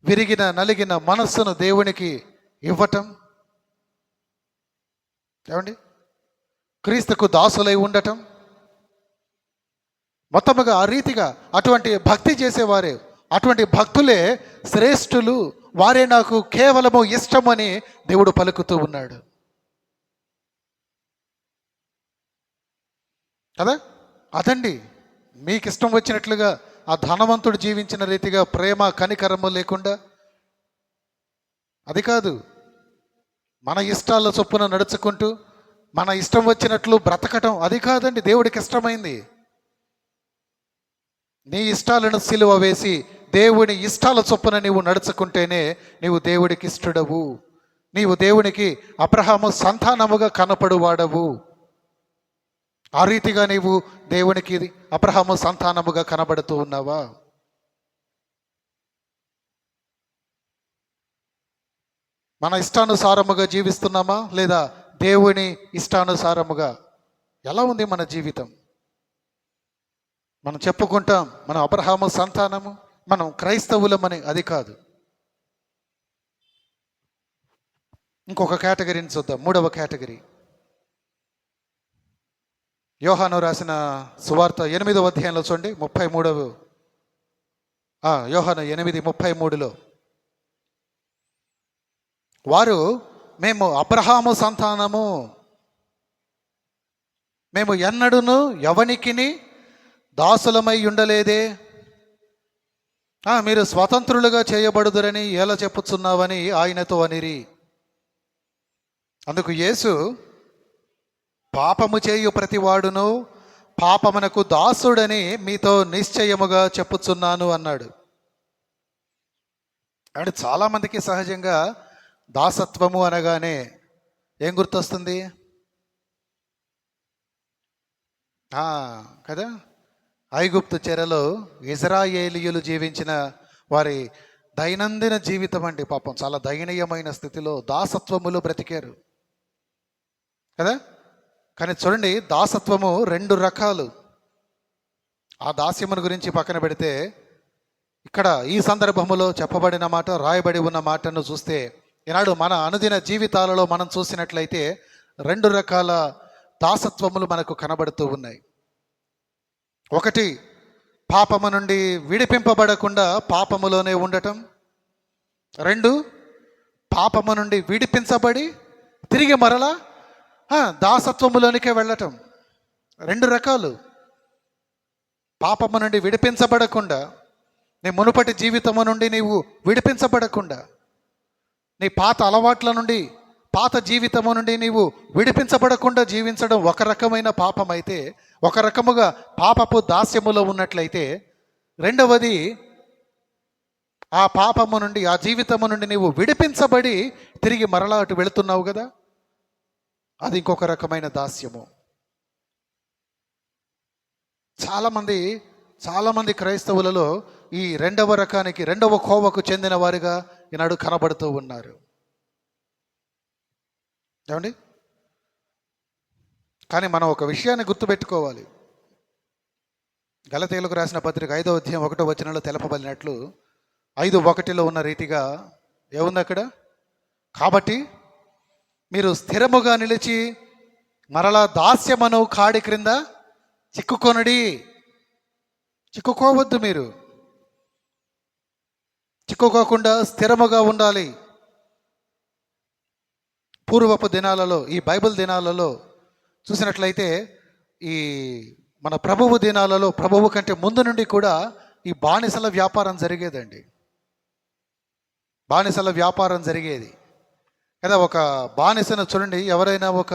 విరిగిన నలిగిన మనస్సును దేవునికి ఇవ్వటం. ఏమండి, క్రీస్తుకు దాసులై ఉండటం, మొత్తముగా ఆ రీతిగా అటువంటి భక్తి చేసేవారే, అటువంటి భక్తులే శ్రేష్ఠులు, వారే నాకు కేవలము ఇష్టమని దేవుడు పలుకుతూ ఉన్నాడు కదా. అదండి, మీకు ఇష్టం వచ్చినట్లుగా ఆ ధనవంతుడు జీవించిన రీతిగా ప్రేమ కనికరము లేకుండా, అది కాదు. మన ఇష్టాల చొప్పున నడుచుకుంటూ మన ఇష్టం వచ్చినట్లు బ్రతకటం, అది కాదండి దేవుడికి ఇష్టమైంది. నీ ఇష్టాలను సిలువ వేసి దేవుని ఇష్టాల చొప్పున నీవు నడుచుకుంటేనే నీవు దేవుడికి ఇష్టడవు. నీవు దేవునికి అబ్రహాము సంతానముగా కనపడువాడవు. ఆ రీతిగా నీవు దేవునికి అబ్రహాము సంతానముగా కనబడుతూ ఉన్నావా? మన ఇష్టానుసారముగా జీవిస్తున్నామా, లేదా దేవుని ఇష్టానుసారముగా? ఎలా ఉంది మన జీవితం? మనం చెప్పుకుంటాం మనం అబ్రహాము సంతానము, మనం క్రైస్తవులమని, అది కాదు. ఇంకొక కేటగిరీని చూద్దాం, 3వ కేటగిరీ. యోహాను రాసిన సువార్త 8వ అధ్యాయంలో చూడండి, 33. యోహాను 8:33లో, వారు మేము అబ్రహాము సంతానము, మేము ఎన్నడూను ఎవనికిని దాసులమై ఉండలేదే, మీరు స్వతంత్రులుగా చేయబడుదురని ఎలా చెప్పుచున్నావని ఆయనతో అనిరి. అందుకు యేసు, పాపము చేయు ప్రతివాడును పాపమునకు దాసుడని మీతో నిశ్చయముగా చెప్పుచున్నాను అన్నాడు. అంటే చాలామందికి సహజంగా దాసత్వము అనగానే ఏం గుర్తొస్తుంది? కదా, ఐగుప్తు చెరలో ఇజ్రాయేలీయులు జీవించిన వారి దైనందిన జీవితం అండి. పాపం చాలా దయనీయమైన స్థితిలో దాసత్వములు బ్రతికారు కదా. కానీ చూడండి, దాసత్వము 2 రకాలు. ఆ దాస్యమును గురించి పక్కన పెడితే, ఇక్కడ ఈ సందర్భములో చెప్పబడిన మాట, రాయబడి ఉన్న మాటను చూస్తే, ఈనాడు మన అనుదిన జీవితాలలో మనం చూసినట్లయితే 2 రకాల దాసత్వములు మనకు కనబడుతూ ఉన్నాయి. ఒకటి, పాపము నుండి విడిపింపబడకుండా పాపములోనే ఉండటం. 2, పాపము నుండి విడిపించబడి తిరిగి మరలా దాసత్వములోనికే వెళ్ళటం. 2 రకాలు. పాపము నుండి విడిపించబడకుండా, నీ మునుపటి జీవితము నుండి నీవు విడిపించబడకుండా, నీ పాత అలవాట్ల నుండి, పాత జీవితము నుండి నీవు విడిపించబడకుండా జీవించడం ఒక రకమైన పాపం అయితే, ఒక రకముగా పాపపు దాస్యములో ఉన్నట్లయితే, రెండవది, ఆ పాపము నుండి, ఆ జీవితము నుండి నీవు విడిపించబడి తిరిగి మరలా అటు వెళుతున్నావు కదా, అది ఇంకొక రకమైన దాస్యము. చాలామంది క్రైస్తవులలో ఈ 2వ రకానికి, 2వ కోవకు చెందిన వారిగా ఈనాడు కనబడుతూ ఉన్నారు. ఏమండి? కానీ మనం ఒక విషయాన్ని గుర్తుపెట్టుకోవాలి. గలతీయులకు రాసిన పత్రిక 5వ అధ్యాయం 1వ వచనంలో తెలపబడినట్లు 5:1 ఉన్న రీతిగా ఏముంది అక్కడ? కాబట్టి మీరు స్థిరముగా నిలిచి మరలా దాస్యమను కాడి క్రింద చిక్కుకొనడి. చిక్కుకోవద్దు. మీరు చిక్కుకోకుండా స్థిరముగా ఉండాలి. పూర్వపు దినాలలో, ఈ బైబిల్ దినాలలో చూసినట్లయితే, ఈ మన ప్రభువు దినాలలో, ప్రభువు కంటే ముందు నుండి కూడా ఈ బానిసల వ్యాపారం జరిగేదండి. బానిసల వ్యాపారం జరిగేది కదా. ఒక బానిసను చూడండి, ఎవరైనా ఒక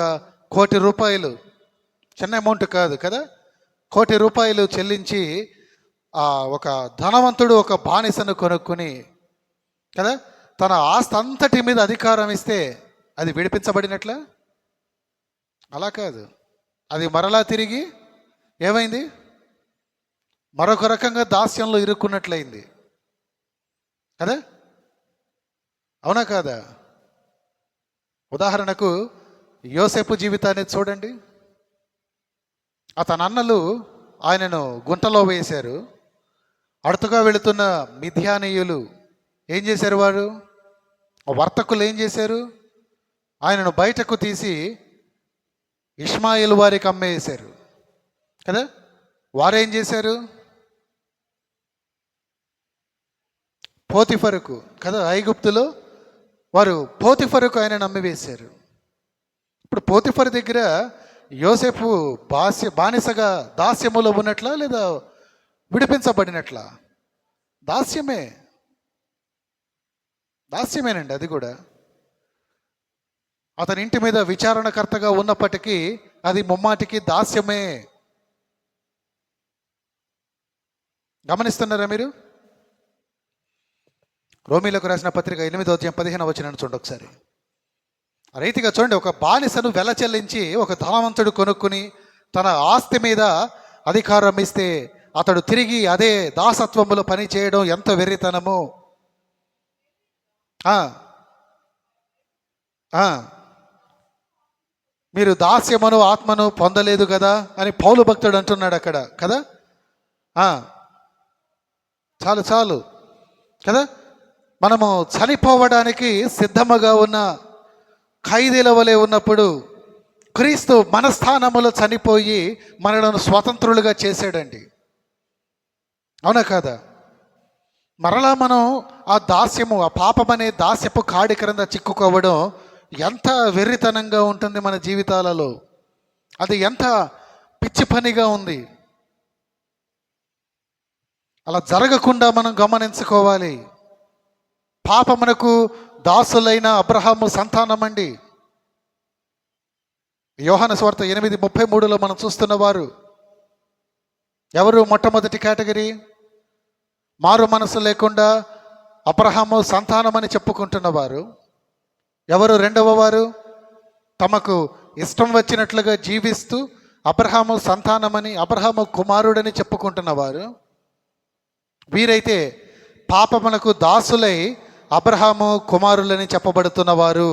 ₹1,00,00,000, చిన్న అమౌంట్ కాదు కదా, ₹1,00,00,000 చెల్లించి ఒక ధనవంతుడు ఒక బానిసను కొనుక్కుని కదా తన ఆస్తి అంతటి మీద అధికారం ఇస్తే అది విడిపించబడినట్ల? అలా కాదు. అది మరలా తిరిగి ఏమైంది? మరొక రకంగా దాస్యంలో ఇరుక్కున్నట్లయింది కదా. అవునా కాదా? ఉదాహరణకు యోసేపు జీవితాన్ని చూడండి. అతని అన్నలు ఆయనను గుంటలో వేశారు. అడుతుగా వెళుతున్న మిథ్యానీయులు ఏం చేశారు? వారు వర్తకులు ఏం చేశారు? ఆయనను బయటకు తీసి ఇష్మాయేలు వారికి అమ్మేశారు కదా. వారేం చేశారు? పోతిఫరుకు కదా, ఐగుప్తులో వారు పోతిఫరుకు ఆయనను అమ్మివేశారు. ఇప్పుడు పోతిఫరు దగ్గర యోసేపు బానిసగా దాస్యములో ఉన్నట్లా లేదా విడిపించబడినట్లా? దాస్యమేనండి. అది కూడా అతని ఇంటి మీద విచారణకర్తగా ఉన్నప్పటికీ అది ముమ్మాటికి దాస్యమే. గమనిస్తున్నారా మీరు? రోమీలకు రాసిన పత్రిక 8వ అధ్యాయం 15వ వచనాన్ని చూడండి ఒకసారి. ఆ రీతిగా చూడండి, ఒక బానిసను వెల చెల్లించి ఒక ధనవంతుడు కొనుక్కుని తన ఆస్తి మీద అధికారం ఇస్తే అతడు తిరిగి అదే దాసత్వములో పని చేయడం ఎంత వెర్రితనము! మీరు దాస్యమును ఆత్మను పొందలేదు కదా అని పౌలు భక్తుడు అంటున్నాడు అక్కడ కదా. చాలు కదా. మనము చనిపోవడానికి సిద్ధముగా ఉన్న ఖైదీల వలె ఉన్నప్పుడు క్రీస్తు మన స్థానములో చనిపోయి మనలను స్వతంత్రులుగా చేశాడండి. అవునా కాదా? మరలా మనం ఆ దాస్యము, ఆ పాపమనే దాస్యపు కాడి క్రింద చిక్కుకోవడం ఎంత వెర్రితనంగా ఉంటుంది మన జీవితాలలో. అది ఎంత పిచ్చి పనిగా ఉంది. అలా జరగకుండా మనం గమనించుకోవాలి. పాపమునకు దాసులైన అబ్రహాము సంతానమండి. యోహాను సువార్త 8:33లో మనం చూస్తున్న వారు ఎవరు? మొట్టమొదటి కేటగిరీ మారు మనసు లేకుండా అబ్రహాము సంతానమని చెప్పుకుంటున్నవారు ఎవరు? రెండవ వారు తమకు ఇష్టం వచ్చినట్లుగా జీవిస్తూ అబ్రహాము సంతానమని, అబ్రహాము కుమారుడని చెప్పుకుంటున్నవారు. వీరైతే పాపమునకు దాసులై అబ్రహాము కుమారులని చెప్పబడుతున్నవారు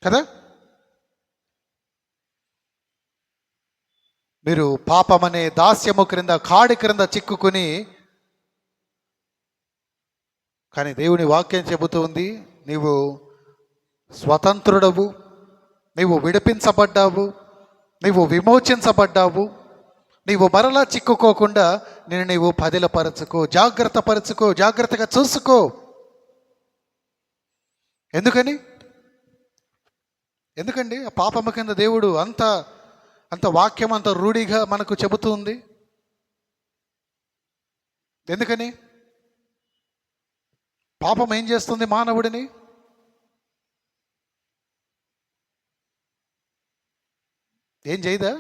కదా. మీరు పాపమనే దాస్యము క్రింద, కాడి క్రింద చిక్కుకుని, కానీ దేవుని వాక్యం చెబుతుంది నీవు స్వతంత్రుడవు, నీవు విడిపించబడ్డావు, నీవు విమోచించబడ్డావు. నీవు మరలా చిక్కుకోకుండా నీవు పదిలపరచుకో, జాగ్రత్తగా చూసుకో. ఎందుకండి ఆ పాపము కింద దేవుడు అంత వాక్యం అంత రూఢిగా మనకు చెబుతుంది? ఎందుకని? పాపం ఏం చేస్తుంది మానవుడిని? ఏం చేయదా?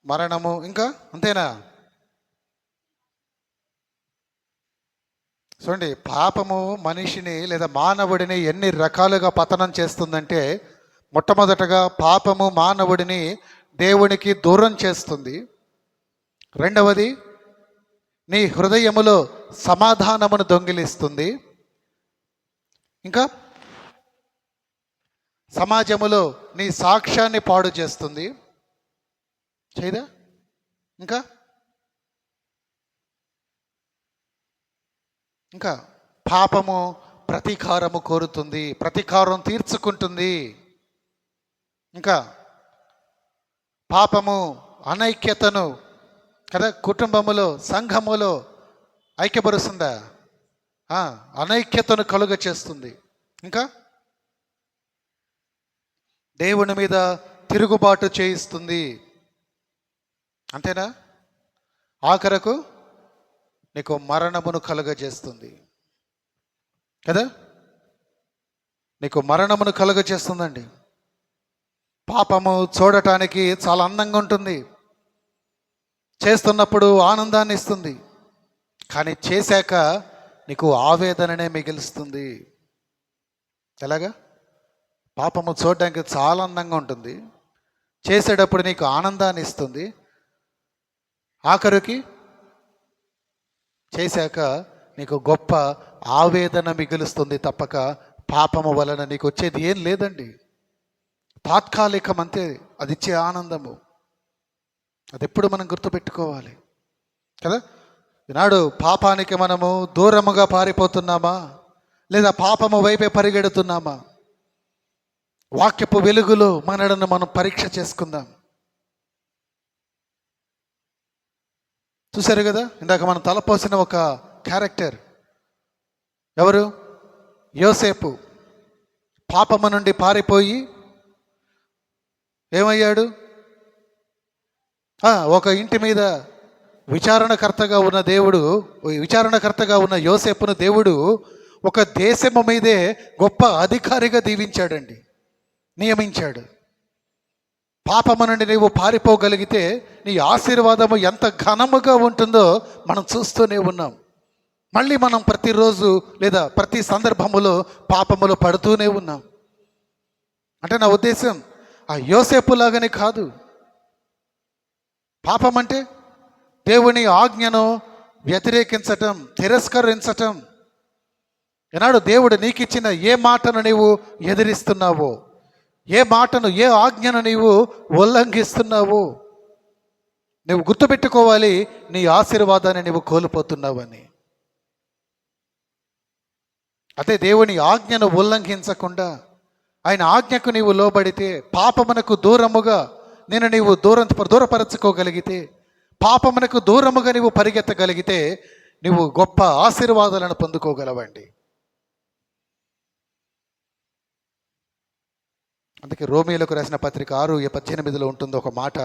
మరణము, ఇంకా అంతేనా? చూడండి, పాపము మనిషిని లేదా మానవుడిని ఎన్ని రకాలుగా పతనం చేస్తుందంటే, మొట్టమొదటగా పాపము మానవుడిని దేవునికి దూరం చేస్తుంది. రెండవది నీ హృదయములో సమాధానమును దొంగిలిస్తుంది. ఇంకా సమాజములో నీ సాక్ష్యాన్ని పాడు చేస్తుంది, చేయదా? ఇంకా ఇంకా పాపము ప్రతీకారము కోరుతుంది, ప్రతీకారం తీర్చుకుంటుంది. ఇంకా పాపము అనైక్యతను కదా కుటుంబములో సంఘములో ఐక్యపరుస్తుందా? అనైక్యతను కలుగ చేస్తుంది. ఇంకా దేవుని మీద తిరుగుబాటు చేయిస్తుంది. అంతేనా? ఆఖరకు నీకు మరణమును కలుగజేస్తుంది కదా, నీకు మరణమును కలుగజేస్తుందండి. పాపము చూడటానికి చాలా అందంగా ఉంటుంది, చేస్తున్నప్పుడు ఆనందాన్ని ఇస్తుంది, కానీ చేశాక నీకు ఆవేదననే మిగిలిస్తుంది. ఎలాగా? పాపము చూడడానికి చాలా అందంగా ఉంటుంది, చేసేటప్పుడు నీకు ఆనందాన్ని ఇస్తుంది, ఆఖరికి చేశాక నీకు గొప్ప ఆవేదన మిగులుస్తుంది తప్పక పాపము వలన నీకు వచ్చేది ఏం లేదండి. తాత్కాలికం అంతే అది ఇచ్చే ఆనందము. అది ఎప్పుడు మనం గుర్తుపెట్టుకోవాలి కదా. ఈనాడు పాపానికి మనము దూరముగా పారిపోతున్నామా, లేదా పాపము వైపే పరిగెడుతున్నామా? వాక్యపు వెలుగులో మనలను మనం పరీక్ష చేసుకుందాం. చూశారు కదా, ఇందాక మనం తలపోసిన ఒక క్యారెక్టర్ ఎవరు? యోసేపు. పాపము నుండి పారిపోయి ఏమయ్యాడు? ఒక ఇంటి మీద విచారణకర్తగా ఉన్న యోసేపును దేవుడు ఒక దేశము మీదే గొప్ప అధికారిగా దీవించాడండి, నియమించాడు. పాపము నుండి నీవు పారిపోగలిగితే నీ ఆశీర్వాదము ఎంత ఘనముగా ఉంటుందో మనం చూస్తూనే ఉన్నాం. మళ్ళీ మనం ప్రతిరోజు లేదా ప్రతి సందర్భములో పాపములో పడుతూనే ఉన్నాం. అంటే నా ఉద్దేశం ఆ యోసేపు లాగానే కాదు. పాపం అంటే దేవుని ఆజ్ఞను వ్యతిరేకించటం, తిరస్కరించటం. ఈనాడు దేవుడు నీకు ఇచ్చిన ఏ మాటను నీవు ఎదిరిస్తున్నావో, ఏ మాటను, ఏ ఆజ్ఞను నీవు ఉల్లంఘిస్తున్నావు, నువ్వు గుర్తుపెట్టుకోవాలి, నీ ఆశీర్వాదాన్ని నీవు కోల్పోతున్నావని. అదే దేవుని ఆజ్ఞను ఉల్లంఘించకుండా ఆయన ఆజ్ఞకు నీవు లోబడితే, పాపమునకు దూరముగా నీవు దూరపరచుకోగలిగితే, పాపమునకు దూరముగా నీవు పరిగెత్తగలిగితే నువ్వు గొప్ప ఆశీర్వాదాలను పొందుకోగలవండి. అందుకే రోమీయులకు రాసిన పత్రిక 6:18 ఉంటుంది ఒక మాట,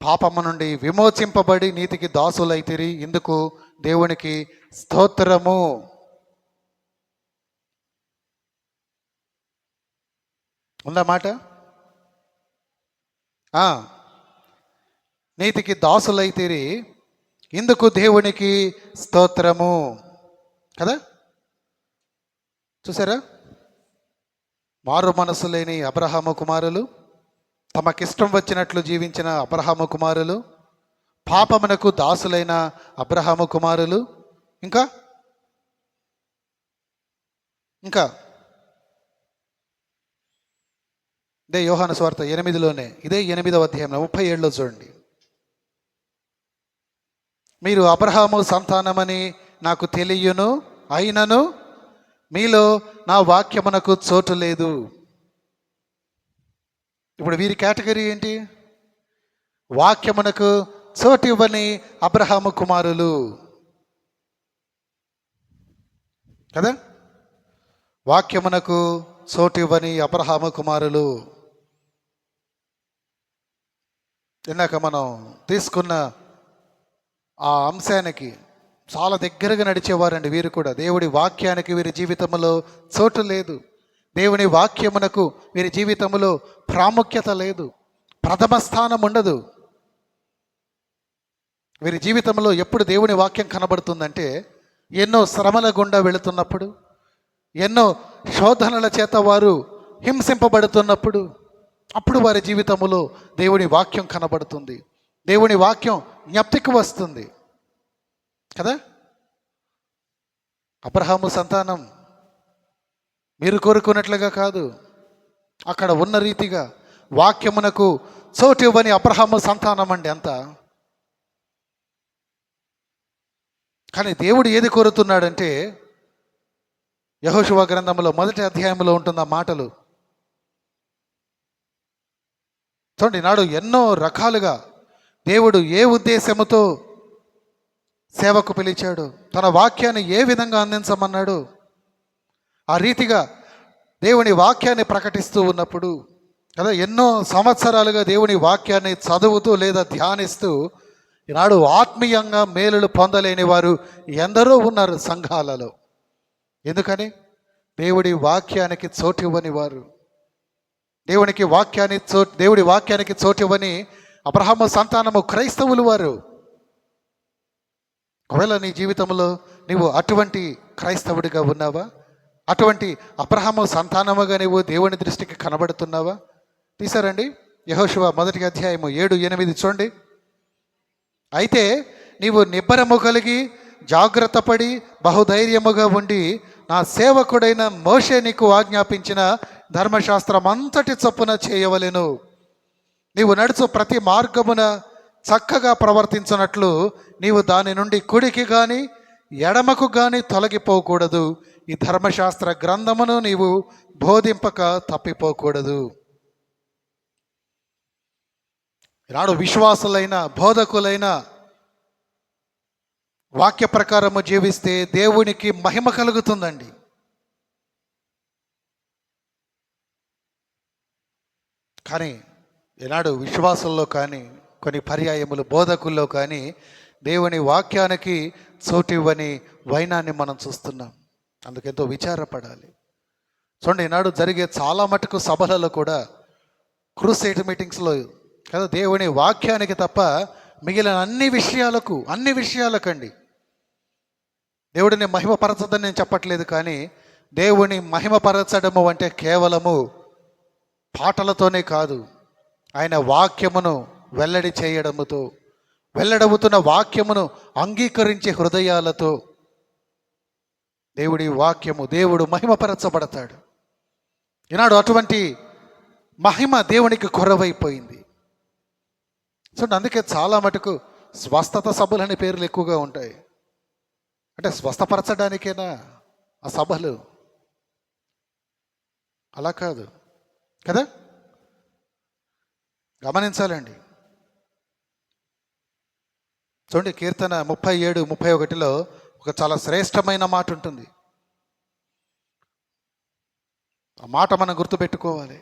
పాపము నుండి విమోచింపబడి నీతికి దాసులైతిరి, ఇందుకు దేవునికి స్తోత్రము. ఉందా మాట? నీతికి దాసులైతిరి, ఇందుకు దేవునికి స్తోత్రము కదా. చూసారా? మారు మనసు లేని అబ్రహాము కుమారులు, తమకిష్టం వచ్చినట్లు జీవించిన అబ్రహాము కుమారులు, పాపమునకు దాసులైన అబ్రహాము కుమారులు, ఇంకా ఇంకా ఇదే యోహాను సువార్త 8లోనే, ఇదే 8వ అధ్యాయంలో 37లో చూడండి. మీరు అబ్రహాము సంతానమని నాకు తెలియను, అయినను మీలో నా వాక్యమునకు చోటు లేదు. ఇప్పుడు వీరి కేటగిరీ ఏంటి? వాక్యమునకు చోటు ఇవ్వని అబ్రహాము కుమారులు కదా. వాక్యమునకు చోటు ఇవ్వని అబ్రహాము కుమారులు. ఇందాక మనం తీసుకున్న ఆ అంశానికి చాలా దగ్గరగా నడిచేవారండి వీరు కూడా. దేవుడి వాక్యానికి వీరి జీవితంలో చోటు లేదు, దేవుని వాక్యమునకు వీరి జీవితంలో ప్రాముఖ్యత లేదు, ప్రథమ స్థానం ఉండదు. వీరి జీవితంలో ఎప్పుడు దేవుని వాక్యం కనబడుతుందంటే ఎన్నో శ్రమల గుండా వెళుతున్నప్పుడు, ఎన్నో శోధనల చేత వారు హింసింపబడుతున్నప్పుడు, అప్పుడు వారి జీవితంలో దేవుని వాక్యం కనబడుతుంది, దేవుని వాక్యం జ్ఞప్తికి వస్తుంది కదా. అబ్రహాము సంతానం మీరు కోరుకున్నట్లుగా కాదు, అక్కడ ఉన్న రీతిగా వాక్యమునకు చోటు ఇవ్వని అబ్రహాము సంతానం అండి అంతా. కానీ దేవుడు ఏది కోరుతున్నాడంటే, యెహోషువ గ్రంథంలో 1వ అధ్యాయంలో ఉంటుంది ఆ మాటలు. చూడండి, నాడు ఎన్నో రకాలుగా దేవుడు ఏ ఉద్దేశముతో సేవకు పిలిచాడు, తన వాక్యాన్ని ఏ విధంగా అందించమన్నాడు, ఆ రీతిగా దేవుని వాక్యాన్ని ప్రకటిస్తూ ఉన్నప్పుడు కదా, ఎన్నో సంవత్సరాలుగా దేవుని వాక్యాన్ని చదువుతూ లేదా ధ్యానిస్తూ ఈనాడు ఆత్మీయంగా మేలులు పొందలేని వారు ఎందరో ఉన్నారు సంఘాలలో. ఎందుకని? దేవుడి వాక్యానికి చోటు ఇవ్వని వారు, దేవుడి వాక్యానికి చోటు ఇవ్వని అబ్రహాము సంతానము క్రైస్తవులు వారు. ఒకవేళ నీ జీవితంలో నీవు అటువంటి క్రైస్తవుడిగా ఉన్నావా? అటువంటి అబ్రహాము సంతానముగా నీవు దేవుని దృష్టికి కనబడుతున్నావా? తీసారండి యెహోషువ 1వ అధ్యాయము 7-8 చూడండి. అయితే నీవు నిబ్బరము కలిగి జాగ్రత్తపడి బహుధైర్యముగా ఉండి నా సేవకుడైన మోషే నీకు ఆజ్ఞాపించిన ధర్మశాస్త్రం అంతటి చొప్పున చేయవలెను. నీవు నడుచు ప్రతి మార్గమున చక్కగా ప్రవర్తించినట్లు నీవు దాని నుండి కుడికి కానీ ఎడమకు కానీ తొలగిపోకూడదు. ఈ ధర్మశాస్త్ర గ్రంథమును నీవు బోధింపక తప్పిపోకూడదు. ఈనాడు విశ్వాసులైన బోధకులైన వాక్య ప్రకారము జీవిస్తే దేవునికి మహిమ కలుగుతుందండి. కానీ ఈనాడు విశ్వాసంలో కానీ కొన్ని పర్యాయములు బోధకుల్లో కానీ దేవుని వాక్యానికి చోటివ్వని వైనాన్ని మనం చూస్తున్నాం. అందుకెంతో విచారపడాలి. చూడండి, ఈనాడు జరిగే చాలా మటుకు సభలలో కూడా క్రూసేడ్ మీటింగ్స్లో కదా దేవుని వాక్యానికి తప్ప మిగిలిన అన్ని విషయాలకండి. దేవుడిని మహిమపరచదని నేను చెప్పట్లేదు, కానీ దేవుని మహిమపరచడము అంటే కేవలము పాటలతోనే కాదు, ఆయన వాక్యమును వెల్లడి చేయడముతో, వెల్లడవుతున్న వాక్యమును అంగీకరించే హృదయాలతో దేవుడు మహిమపరచబడతాడు. ఈనాడు అటువంటి మహిమ దేవునికి కొరవైపోయింది. చూడండి, అందుకే చాలా మటుకు స్వస్థత సభలని పేర్లు ఎక్కువగా ఉంటాయి. అంటే స్వస్థపరచడానికేనా ఆ సభలు? అలా కాదు కదా, గమనించాలండి. చూడండి, కీర్తన 37-31లో ఒక చాలా శ్రేష్టమైన మాట ఉంటుంది. ఆ మాట మనం గుర్తుపెట్టుకోవాలి.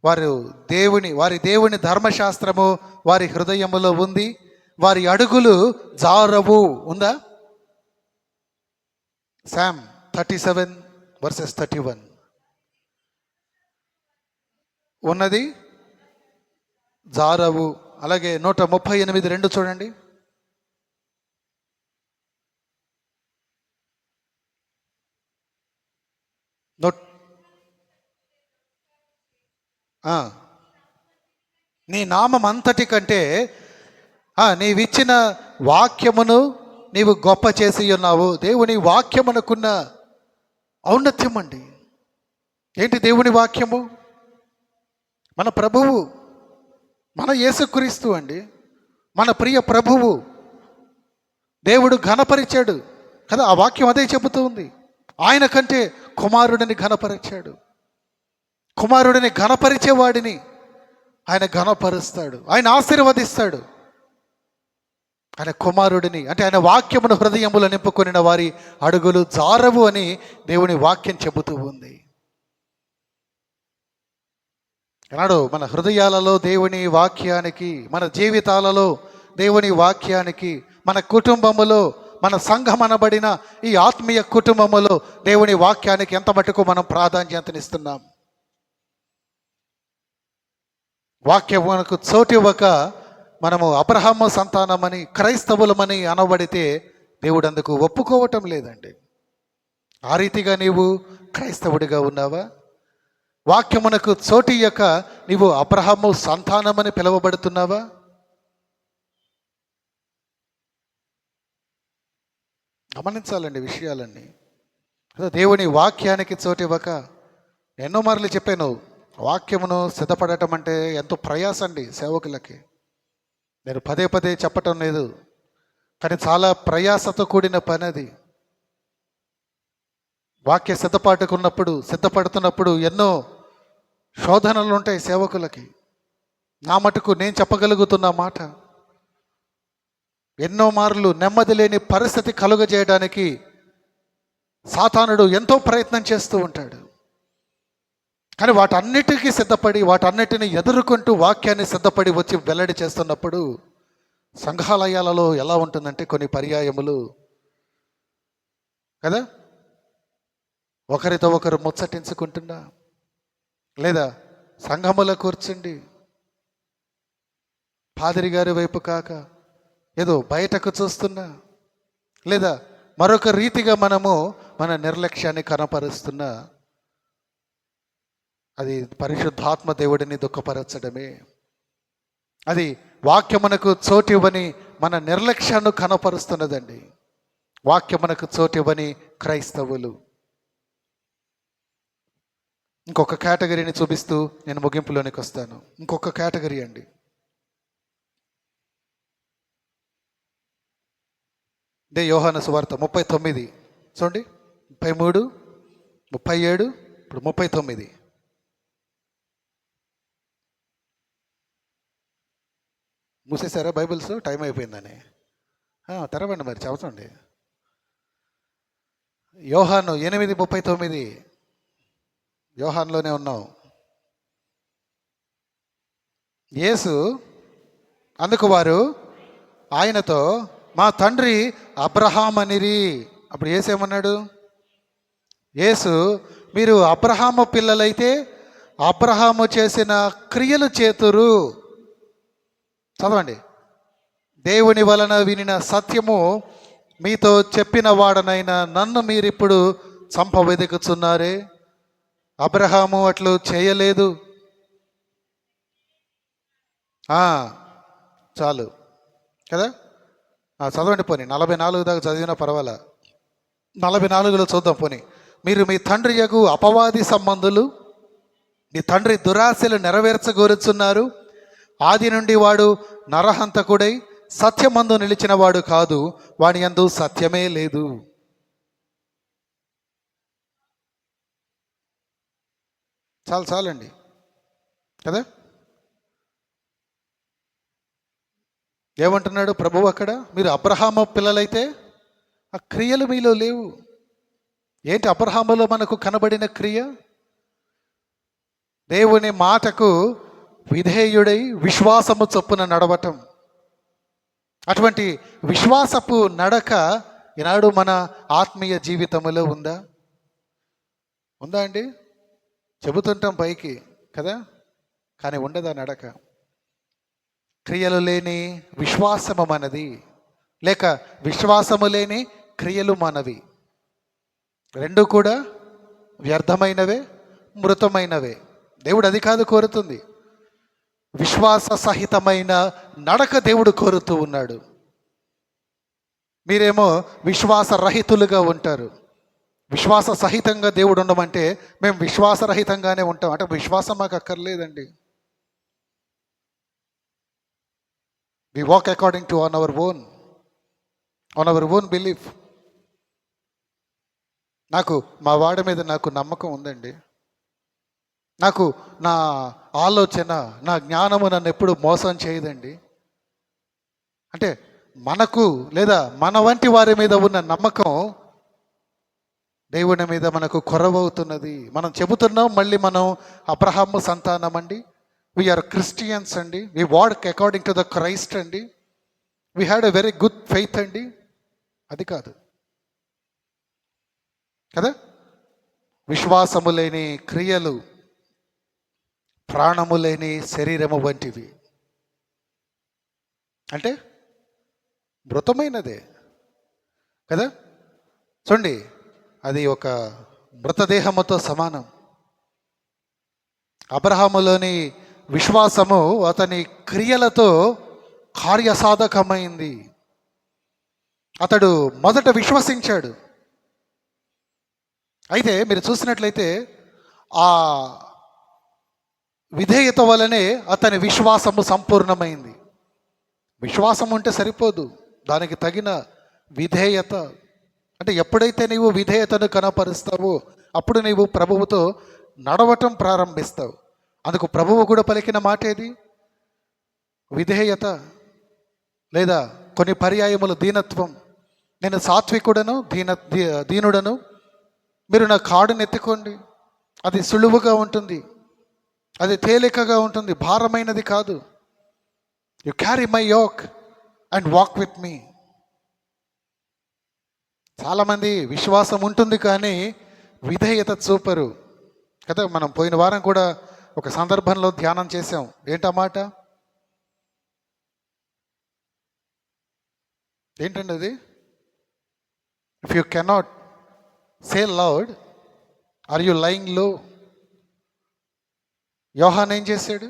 వారి దేవుని ధర్మశాస్త్రము వారి హృదయములో ఉంది, వారి అడుగులు జారవు. ఉందా? సామ్ 37:31 ఉన్నది, జారవు. అలాగే 138:2 చూడండి. నీ నామం అంతటి కంటే నీవిచ్చిన వాక్యమును నీవు గొప్ప చేసి ఉన్నావు. దేవుని వాక్యమునకున్న ఔన్నత్యం అండి. ఏంటి దేవుని వాక్యము? మన ప్రభువు, మన యేసుక్రీస్తు అండి, మన ప్రియ ప్రభువు. దేవుడు ఘనపరిచాడు కదా, ఆ వాక్యం అదే చెబుతూ ఉంది. ఆయన కంటే కుమారుడిని ఘనపరిచాడు. కుమారుడిని ఘనపరిచేవాడిని ఆయన ఘనపరుస్తాడు, ఆయన ఆశీర్వదిస్తాడు. ఆయన కుమారుడిని అంటే ఆయన వాక్యమును హృదయములో నింపుకొనిన వారి అడుగులు జారవు అని దేవుని వాక్యం చెబుతూ ఉంది. ఈనాడు మన హృదయాలలో దేవుని వాక్యానికి, మన జీవితాలలో దేవుని వాక్యానికి, మన కుటుంబములో, మన సంఘం అనబడిన ఈ ఆత్మీయ కుటుంబములో దేవుని వాక్యానికి ఎంత మటుకు మనం ప్రాధాన్యతనిస్తున్నాం? వాక్యమునకు చోటివ్వక మనము అబ్రహాము సంతానమని, క్రైస్తవులమని అనబడితే దేవుడు అందుకు ఒప్పుకోవటం లేదండి. ఆ రీతిగా నీవు క్రైస్తవుడిగా ఉన్నావా? వాక్యమునకు చోటియ్యక నీవు అబ్రహాము సంతానమని పిలువబడుతున్నావా? గమనించాలండి విషయాలన్నీ. కదా, దేవుని వాక్యానికి చోటు ఇవ్వక. ఎన్నో మార్లు చెప్పాను, వాక్యమును సిద్ధపడటం అంటే ఎంతో ప్రయాస అండి సేవకులకి. నేను పదే పదే చెప్పటం లేదు, కానీ చాలా ప్రయాసతో కూడిన పని అది. వాక్య సిద్ధపడుతున్నప్పుడు ఎన్నో శోధనలు ఉంటాయి సేవకులకి. నా మటుకు నేను చెప్పగలుగుతున్న మాట, ఎన్నో మార్లు నెమ్మది లేని పరిస్థితి కలుగజేయడానికి సాతానుడు ఎంతో ప్రయత్నం చేస్తూ ఉంటాడు. కానీ వాటన్నిటికీ సిద్ధపడి, వాటన్నిటిని ఎదుర్కొంటూ వాక్యాన్ని సిద్ధపడి వచ్చి వెల్లడి చేస్తున్నప్పుడు సంఘాలయాలలో ఎలా ఉంటుందంటే కొన్ని పర్యాయములు కదా, ఒకరితో ఒకరు ముచ్చటించుకుంటున్నా, లేదా సంఘములో కూర్చుండి పాదిరి గారి వైపు కాక ఏదో బయటకు చూస్తున్నా, లేదా మరొక రీతిగా మనము మన నిర్లక్ష్యాన్ని కనపరుస్తున్నా, అది పరిశుద్ధాత్మ దేవుడిని దుఃఖపరచడమే. అది వాక్యమునకు చోటివ్వని మన నిర్లక్ష్యాన్ని కనపరుస్తున్నదండి. వాక్యమునకు చోటివ్వని క్రైస్తవులు. ఇంకొక కేటగిరీని చూపిస్తూ నేను ముగింపులోనికి వస్తాను. ఇంకొక కేటగిరీ అండి, ఇదే యోహాను సువార్త 39 చూడండి, 33, 37, ఇప్పుడు 39. మూసేశారా బైబిల్స్? టైం అయిపోయిందని. తెరవండి మరి, చదవండి. యోహాను 8:39, యోహాన్లోనే ఉన్నాం. యేసు అందుకు వారు ఆయనతో, మా తండ్రి అబ్రహాం అనిరి. అప్పుడు యేసు ఏమన్నాడు? యేసు, మీరు అబ్రహాము పిల్లలైతే అబ్రహాము చేసిన క్రియలు చేతురు. చదవండి. దేవుని వలన వినిన సత్యము మీతో చెప్పిన వాడనైనా నన్ను మీరిప్పుడు వెదుకుచున్నారే. అబ్రహాము అట్లు చేయలేదు. చాలు కదా, చదవండి. పోనీ 44 దాకా చదివినా పర్వాలా, 44లో చూద్దాం. పోనీ, మీరు మీ తండ్రి యగు అపవాది సంబంధులు, మీ తండ్రి దురాశలు నెరవేర్చగోరుచున్నారు. ఆది నుండి వాడు నరహంతకుడై సత్యమందు నిలిచిన వాడు కాదు, వాని యందు సత్యమే లేదు. చాలండి కదా. ఏమంటున్నాడు ప్రభువు అక్కడ? మీరు అబ్రహాము పిల్లలైతే ఆ క్రియలు మీలో లేవు. ఏంటి అబ్రహాములో మనకు కనబడిన క్రియ? దేవుని మాటకు విధేయుడై విశ్వాసము చొప్పున నడవటం. అటువంటి విశ్వాసపు నడక ఈనాడు మన ఆత్మీయ జీవితంలో ఉందా అండి? చెబుతుంటాం పైకి కదా, కానీ ఉండదా నడక? క్రియలు లేని విశ్వాసము మనది, లేక విశ్వాసము లేని క్రియలు మనవి. రెండు కూడా వ్యర్థమైనవే, మృతమైనవే. దేవుడు అది కాదు కోరుతుంది. విశ్వాస సహితమైన నడక దేవుడు కోరుతూ ఉన్నాడు. మీరేమో విశ్వాస రహితులుగా ఉంటారు. విశ్వాస సహితంగా దేవుడు ఉండమంటే మేము విశ్వాసరహితంగానే ఉంటాం. అంటే విశ్వాసం మాకు అక్కర్లేదండి. We walk according to on our own belief. నాకు మా వాడి మీద నాకు నమ్మకం ఉందండి. నాకు నా ఆలోచన, నా జ్ఞానము నన్ను ఎప్పుడు మోసం చేయదండి. అంటే మనకు లేదా మన వంటి వారి మీద ఉన్న నమ్మకం దేవుని మీద మనకు కొరవవుతున్నది. మనం చెబుతున్నాం, మళ్ళీ మనం అబ్రహాము సంతానం అండి, వీఆర్ క్రిస్టియన్స్ అండి, we walk according to the Christ అండి, we had a very good faith అండి. అది కాదు కదా. విశ్వాసము లేని క్రియలు ప్రాణము లేని శరీరము వంటివి. అంటే మృతమైనదే కదా. చూడండి, అది ఒక మృతదేహముతో సమానం. అబ్రహాములోని విశ్వాసము అతని క్రియలతో కార్యసాధకమైంది. అతడు మొదట విశ్వసించాడు, అయితే మీరు చూసినట్లయితే ఆ విధేయత వలనే అతని విశ్వాసము సంపూర్ణమైంది. విశ్వాసం ఉంటే సరిపోదు, దానికి తగిన విధేయత. అంటే ఎప్పుడైతే నీవు విధేయతను కనపరుస్తావో అప్పుడు నీవు ప్రభువుతో నడవటం ప్రారంభిస్తావు. అందుకు ప్రభువు కూడా పలికిన మాట ఏది? విధేయత, లేదా కొన్ని పర్యాయములు దీనత్వం. నేను సాత్వికుడను దీనుడను, మీరు నా కాడును ఎత్తుకోండి. అది సులువుగా ఉంటుంది, అది తేలికగా ఉంటుంది, భారమైనది కాదు. You carry my yoke and walk with me. చాలామంది విశ్వాసం ఉంటుంది కానీ విధేయత చూపరు కదా. మనం పోయిన వారం కూడా ఒక సందర్భంలో ధ్యానం చేసాం. ఏంటన్నమాట? ఏంటండి అది? If you cannot say loud, are you lying low? Yohan ఏం చేశాడు?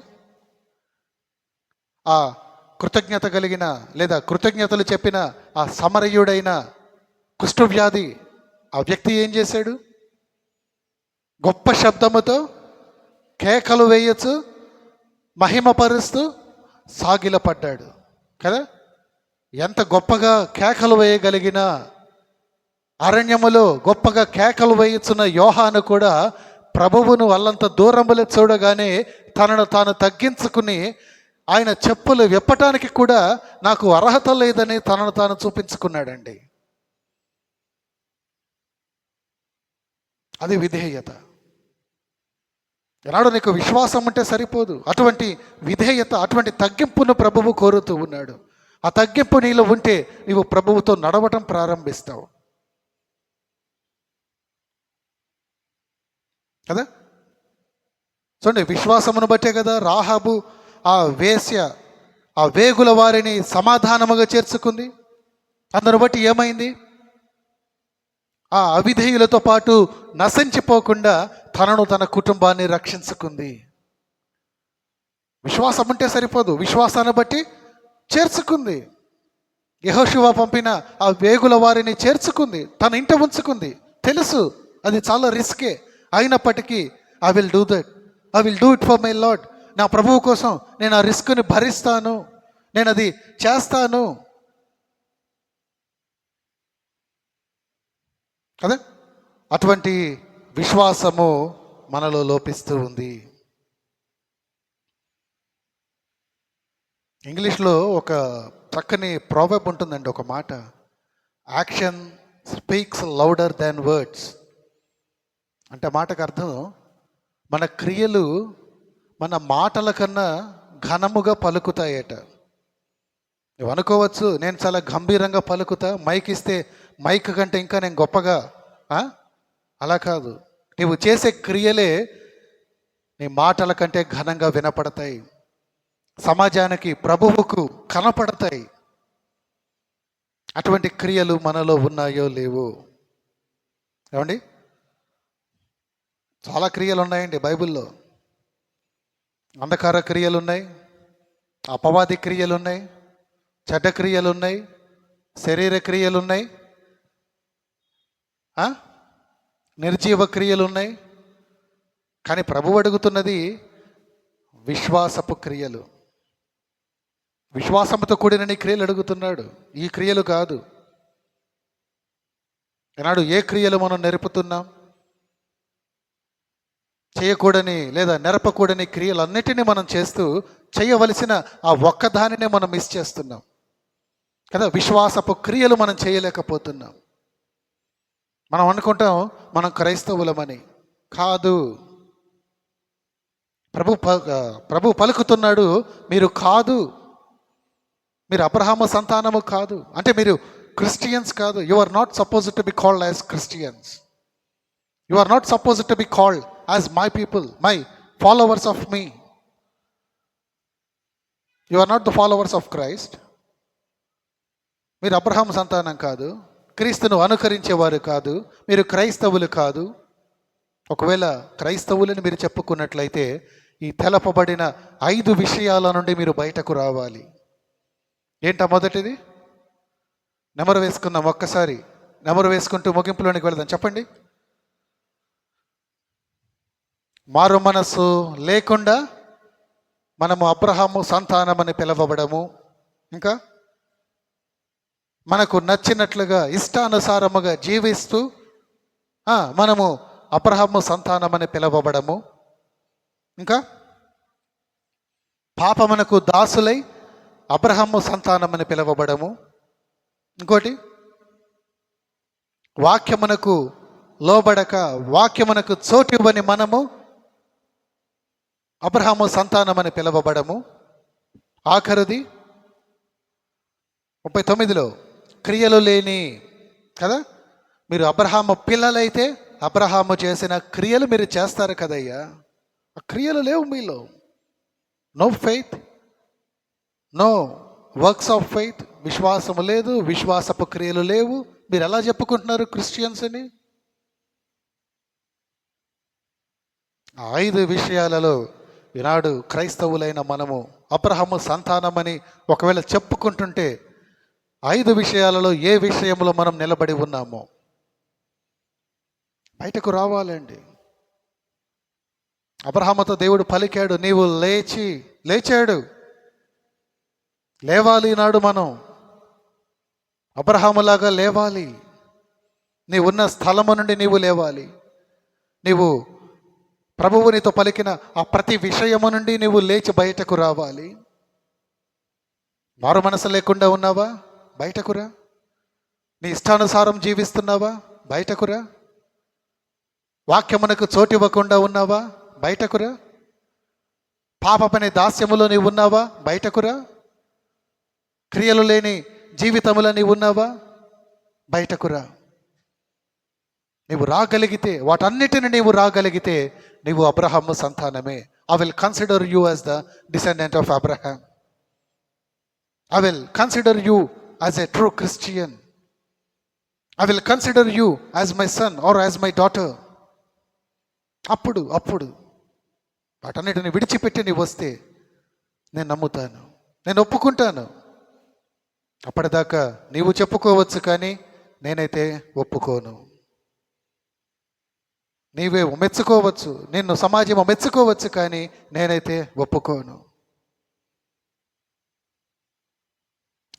ఆ కృతజ్ఞత కలిగిన లేదా కృతజ్ఞతలు చెప్పిన ఆ సమరయుడైన కుష్ఠవ్యాధి ఆ వ్యక్తి ఏం చేశాడు? గొప్ప శబ్దముతో కేకలు వేయచ్చు, మహిమపరుస్తూ సాగిలపడ్డాడు కదా. ఎంత గొప్పగా కేకలు వేయగలిగిన, అరణ్యములో గొప్పగా కేకలు వేయుచున్న యోహాను కూడా ప్రభువును అల్లంత దూరములో చూడగానే తనను తాను తగ్గించుకుని ఆయన చెప్పులు విప్పటానికి కూడా నాకు అర్హత లేదని తనను తాను చూపించుకున్నాడండి. అది విధేయత. ఎలాడో నీకు విశ్వాసం ఉంటే సరిపోదు, అటువంటి విధేయత, అటువంటి తగ్గింపును ప్రభువు కోరుతూ ఉన్నాడు. ఆ తగ్గింపు నీలో ఉంటే నీవు ప్రభువుతో నడవటం ప్రారంభిస్తావు కదా. చూడండి, విశ్వాసమును బట్టే కదా రాహాబు ఆ వేశ్య, ఆ వేగుల వారిని సమాధానముగా చేర్చుకుంది. అందును బట్టి ఏమైంది? ఆ అవిధేయులతో పాటు నశించిపోకుండా తనను తన కుటుంబాన్ని రక్షించుకుంది. విశ్వాసం ఉంటే సరిపోదు, విశ్వాసాన్ని బట్టి చేర్చుకుంది. యెహోషువ పంపిన ఆ వేగుల వారిని చేర్చుకుంది, తన ఇంట ఉంచుకుంది. తెలుసు అది చాలా రిస్కే, అయినప్పటికీ I will do that, I will do it for my lord. నా ప్రభువు కోసం నేను ఆ రిస్క్ని భరిస్తాను, నేను అది చేస్తాను కదా. అటువంటి విశ్వాసము మనలో లోపిస్తూ ఉంది. ఇంగ్లీష్లో ఒక చక్కని ప్రావర్బ్ ఉంటుందండి, ఒక మాట, యాక్షన్ స్పీక్స్ లౌడర్ దాన్ వర్డ్స్. అంటే మాటకు అర్థం, మన క్రియలు మన మాటల కన్నా ఘనముగా పలుకుతాయట. నువ్వు అనుకోవచ్చు, నేను చాలా గంభీరంగా పలుకుతా, మైక్ ఇస్తే మైక్ కంటే ఇంకా నేను గొప్పగా. అలా కాదు, నీవు చేసే క్రియలే నీ మాటల కంటే ఘనంగా వినపడతాయి, సమాజానికి, ప్రభువుకు కనపడతాయి. అటువంటి క్రియలు మనలో ఉన్నాయో లేవో? ఏమండి, చాలా క్రియలు ఉన్నాయండి బైబిల్లో. అంధకార క్రియలు ఉన్నాయి, అపవాది క్రియలు ఉన్నాయి, చెడ్డ క్రియలు ఉన్నాయి, శరీర క్రియలు ఉన్నాయి, నిర్జీవ క్రియలు ఉన్నాయి. కానీ ప్రభువు అడుగుతున్నది విశ్వాసపు క్రియలు. విశ్వాసంతో కూడిన నీ క్రియలు అడుగుతున్నాడు, ఈ క్రియలు కాదు. ఈనాడు ఏ క్రియలు మనం నెరుపుతున్నాం? చేయకూడని లేదా నెరపకూడని క్రియలన్నిటినీ మనం చేస్తూ చేయవలసిన ఆ ఒక్కదానినే మనం మిస్ చేస్తున్నాం కదా. విశ్వాసపు క్రియలు మనం చేయలేకపోతున్నాం. మనం అనుకుంటాం మనం క్రైస్తవులమని. కాదు, ప్రభు పలుకుతున్నాడు, మీరు కాదు, మీరు అబ్రహాము సంతానము కాదు. అంటే మీరు క్రిస్టియన్స్ కాదు. You are not supposed to be called as Christians. You are not supposed to be called as my people, my followers of me. You are not the followers of Christ. మీరు Abraham సంతానం కాదు, క్రీస్తును అనుకరించేవారు కాదు, మీరు క్రైస్తవులు కాదు. ఒకవేళ క్రైస్తవులని మీరు చెప్పుకున్నట్లయితే ఈ తెలపబడిన 5 విషయాల నుండి మీరు బయటకు రావాలి. ఏంటా మొదటిది? నెమరు వేసుకుందాం, ఒక్కసారి నెమరు వేసుకుంటూ ముగింపులోనికి వెళదాం. చెప్పండి. మారు మనసు లేకుండా మనము అబ్రహాము సంతానమని పిలవబడము. ఇంకా మనకు నచ్చినట్లుగా ఇష్టానుసారముగా జీవిస్తూ మనము అబ్రహాము సంతానమని పిలవబడము. ఇంకా పాపమునకు దాసులై అబ్రహాము సంతానమని పిలవబడము. ఇంకోటి, వాక్యమునకు లోబడక వాక్యమునకు చోటివ్వని మనము అబ్రహాము సంతానమని పిలవబడము. ఆఖరుది 39లో క్రియలు లేని కదా, మీరు అబ్రహాము పిల్లలైతే అబ్రహాము చేసిన క్రియలు మీరు చేస్తారు కదయ్యా. ఆ క్రియలు లేవు మీలో. No faith, no works of faith. విశ్వాసము లేదు, విశ్వాసపు క్రియలు లేవు. మీరు ఎలా చెప్పుకుంటున్నారు క్రిస్టియన్స్ అని? 5 విషయాలలో ఈనాడు క్రైస్తవులైన మనము అబ్రహాము సంతానమని ఒకవేళ చెప్పుకుంటుంటే 5 విషయాలలో ఏ విషయంలో మనం నిలబడి ఉన్నామో బయటకు రావాలండి. అబ్రహాముతో దేవుడు పలికాడు, నీవు లేచాడు. లేవాలి నాడు మనం అబ్రహాములాగా లేవాలి. నీ ఉన్న స్థలము నుండి నీవు లేవాలి. నీవు ప్రభువు నీతో పలికిన ఆ ప్రతి విషయము నుండి నీవు లేచి బయటకు రావాలి. మారు మనసు లేకుండా ఉన్నావా? బయటకురా. నీ ఇష్టానుసారం జీవిస్తున్నావా? బయటకురా. వాక్యమునకు చోటివ్వకుండా ఉన్నావా? బయటకురా. పాపపనే దాస్యములో నీవు ఉన్నావా? బయటకురా. క్రియలు లేని జీవితములో నీవు ఉన్నావా? బయటకురా. నీవు రాగలిగితే, వాటన్నిటిని నీవు రాగలిగితే నీవు అబ్రహాము సంతానమే. I will consider you as the descendant of Abraham. I will consider you as a true Christian. I will consider you as my son or as my daughter. అప్పుడు వాటన్నిటిని విడిచిపెట్టి నీవు వస్తే నేను నమ్ముతాను, నేను ఒప్పుకుంటాను. అప్పటిదాకా నీవు చెప్పుకోవచ్చు, కానీ నేనైతే ఒప్పుకోను. నీవే మెచ్చుకోవచ్చు, నిన్ను సమాజం మెచ్చుకోవచ్చు, కానీ నేనైతే ఒప్పుకోను.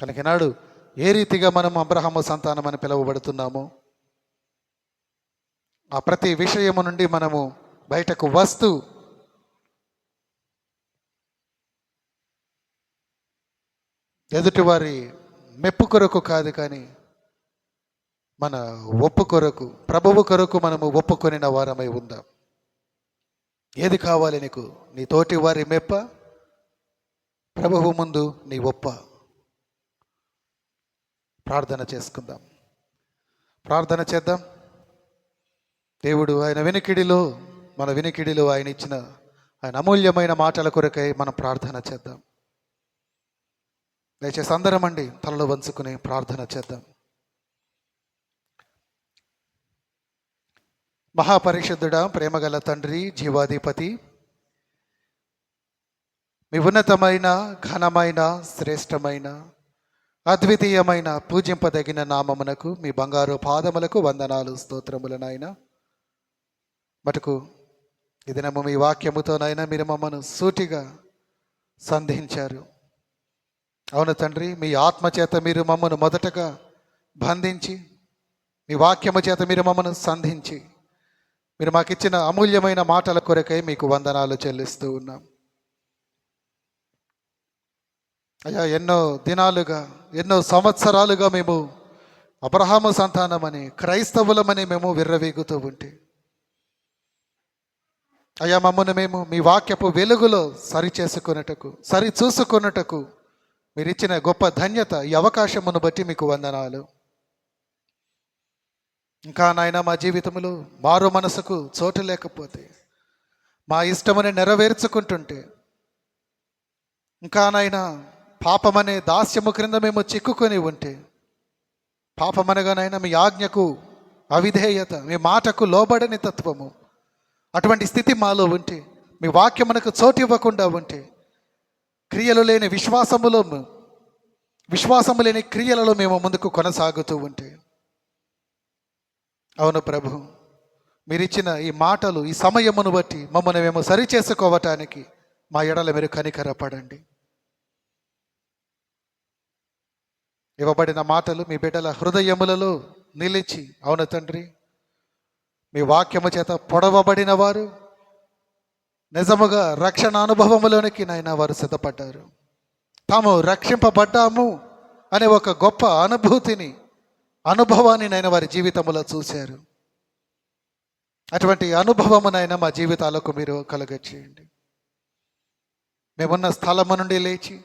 కనుక ఈనాడు ఏ రీతిగా మనం అబ్రహాము సంతానం అని పిలువబడుతున్నామో ఆ ప్రతి విషయము నుండి మనము బయటకు వస్తూ ఎదుటివారి మెప్పు కొరకు కాదు, కానీ మన ఒప్పు కొరకు, ప్రభువు కొరకు మనము ఒప్పుకొనిన వారమై ఉందాం. ఏది కావాలి నీకు? నీ తోటి వారి మెప్ప, ప్రభువు ముందు నీ ఒప్ప? ప్రార్థన చేసుకుందాం. ప్రార్థన చేద్దాం. దేవుడు ఆయన వినికిడిలో, మన వినికిడిలో ఆయన ఇచ్చిన ఆయన అమూల్యమైన మాటల కొరకై మనం ప్రార్థన చేద్దాం. దయచేసి అందరం అండి తలలు వంచుకుని ప్రార్థన చేద్దాం. మహాపరిశుద్ధుడా, ప్రేమగల తండ్రి, జీవాధిపతి, మీ ఉన్నతమైన, ఘనమైన, శ్రేష్టమైన, అద్వితీయమైన, పూజింపదగిన నామమునకు, మీ బంగారు పాదములకు వందనాలు, స్తోత్రములు నాయన. మటుకు ఈ దినము మీ వాక్యముతోనైనా మీరు మమ్మను సూటిగా సంధించారు. అవును తండ్రి, మీ ఆత్మ చేత మీరు మమ్మను మొదటగా బంధించి, మీ వాక్యము చేత మీరు మమ్మను సంధించి, మీరు మాకిచ్చిన అమూల్యమైన మాటల కొరకై మీకు వందనాలు చెల్లిస్తూ ఉన్నాం. అయ్యా, ఎన్నో దినాలుగా, ఎన్నో సంవత్సరాలుగా మేము అబ్రహాము సంతానమని, క్రైస్తవులమని మేము విర్రవీగుతూ ఉంటే, అయ్యా మమ్మను మేము మీ వాక్యపు వెలుగులో సరి చూసుకొనుటకు మీరు ఇచ్చిన గొప్ప ధన్యత, ఈ అవకాశమును బట్టి మీకు వందనాలు. ఇంకా నాయన, మా జీవితంలో మారు మనసుకు చోటు లేకపోతే, మా ఇష్టమని నెరవేర్చుకుంటుంటే, ఇంకా నాయన పాపమనే దాస్యము క్రింద మేము చిక్కుకొని ఉంటే, పాపమనగానైనా మీ ఆజ్ఞకు అవిధేయత, మీ మాటకు లోబడని తత్వము, అటువంటి స్థితి మాలో ఉంటే, మీ వాక్యమునకు చోటు ఇవ్వకుండా ఉంటే, క్రియలు లేని విశ్వాసము లేని క్రియలలో మేము ముందుకు కొనసాగుతూ ఉంటే, అవును ప్రభు, మీరిచ్చిన ఈ మాటలు, ఈ సమయమును బట్టి మమ్మల్ని మేము సరి చేసుకోవటానికి మా ఎడల మీరు కనికరపడండి. ఇవ్వబడిన మాటలు మీ బిడ్డల హృదయములలో నిలిచి, అవును తండ్రి, మీ వాక్యము చేత పొడవబడిన వారు నిజముగా రక్షణ అనుభవములోనికి నాయన వారు సిద్ధపడ్డారు. తాము రక్షింపబడ్డాము అనే ఒక గొప్ప అనుభవాన్ని నాయన వారి జీవితంలో చూశారు. అటువంటి అనుభవమునైనా మా జీవితాలకు మీరు కలుగచేయండి. మేమున్న స్థలము నుండి లేచి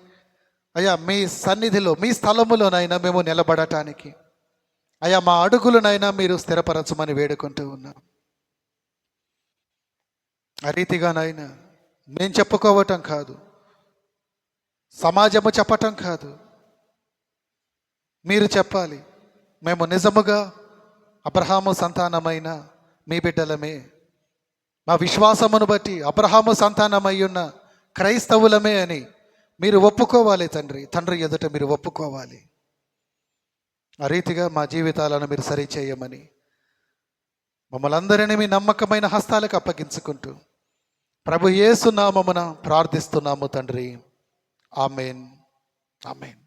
అయ్యా మీ సన్నిధిలో, మీ స్థలములోనైనా మేము నిలబడటానికి అయ్యా మా అడుగులనైనా మీరు స్థిరపరచమని వేడుకుంటూ ఉన్నాం. ఆ రీతిగానైనా మేము చెప్పుకోవటం కాదు, సమాజము చెప్పటం కాదు, మీరు చెప్పాలి. మేము నిజముగా అబ్రహాము సంతానమైన మీ బిడ్డలమే, మా విశ్వాసమును బట్టి అబ్రహాము సంతానమై ఉన్న క్రైస్తవులమే అని మీరు ఒప్పుకోవాలి. తండ్రి ఎదుట మీరు ఒప్పుకోవాలి. ఆ రీతిగా మా జీవితాలను మీరు సరిచేయమని మమ్మల్ని అందరినీ మీ నమ్మకమైన హస్తాలకు అప్పగించుకుంటూ ప్రభు యేసు నామమున ప్రార్థిస్తున్నాము తండ్రి. ఆమేన్, ఆమేన్.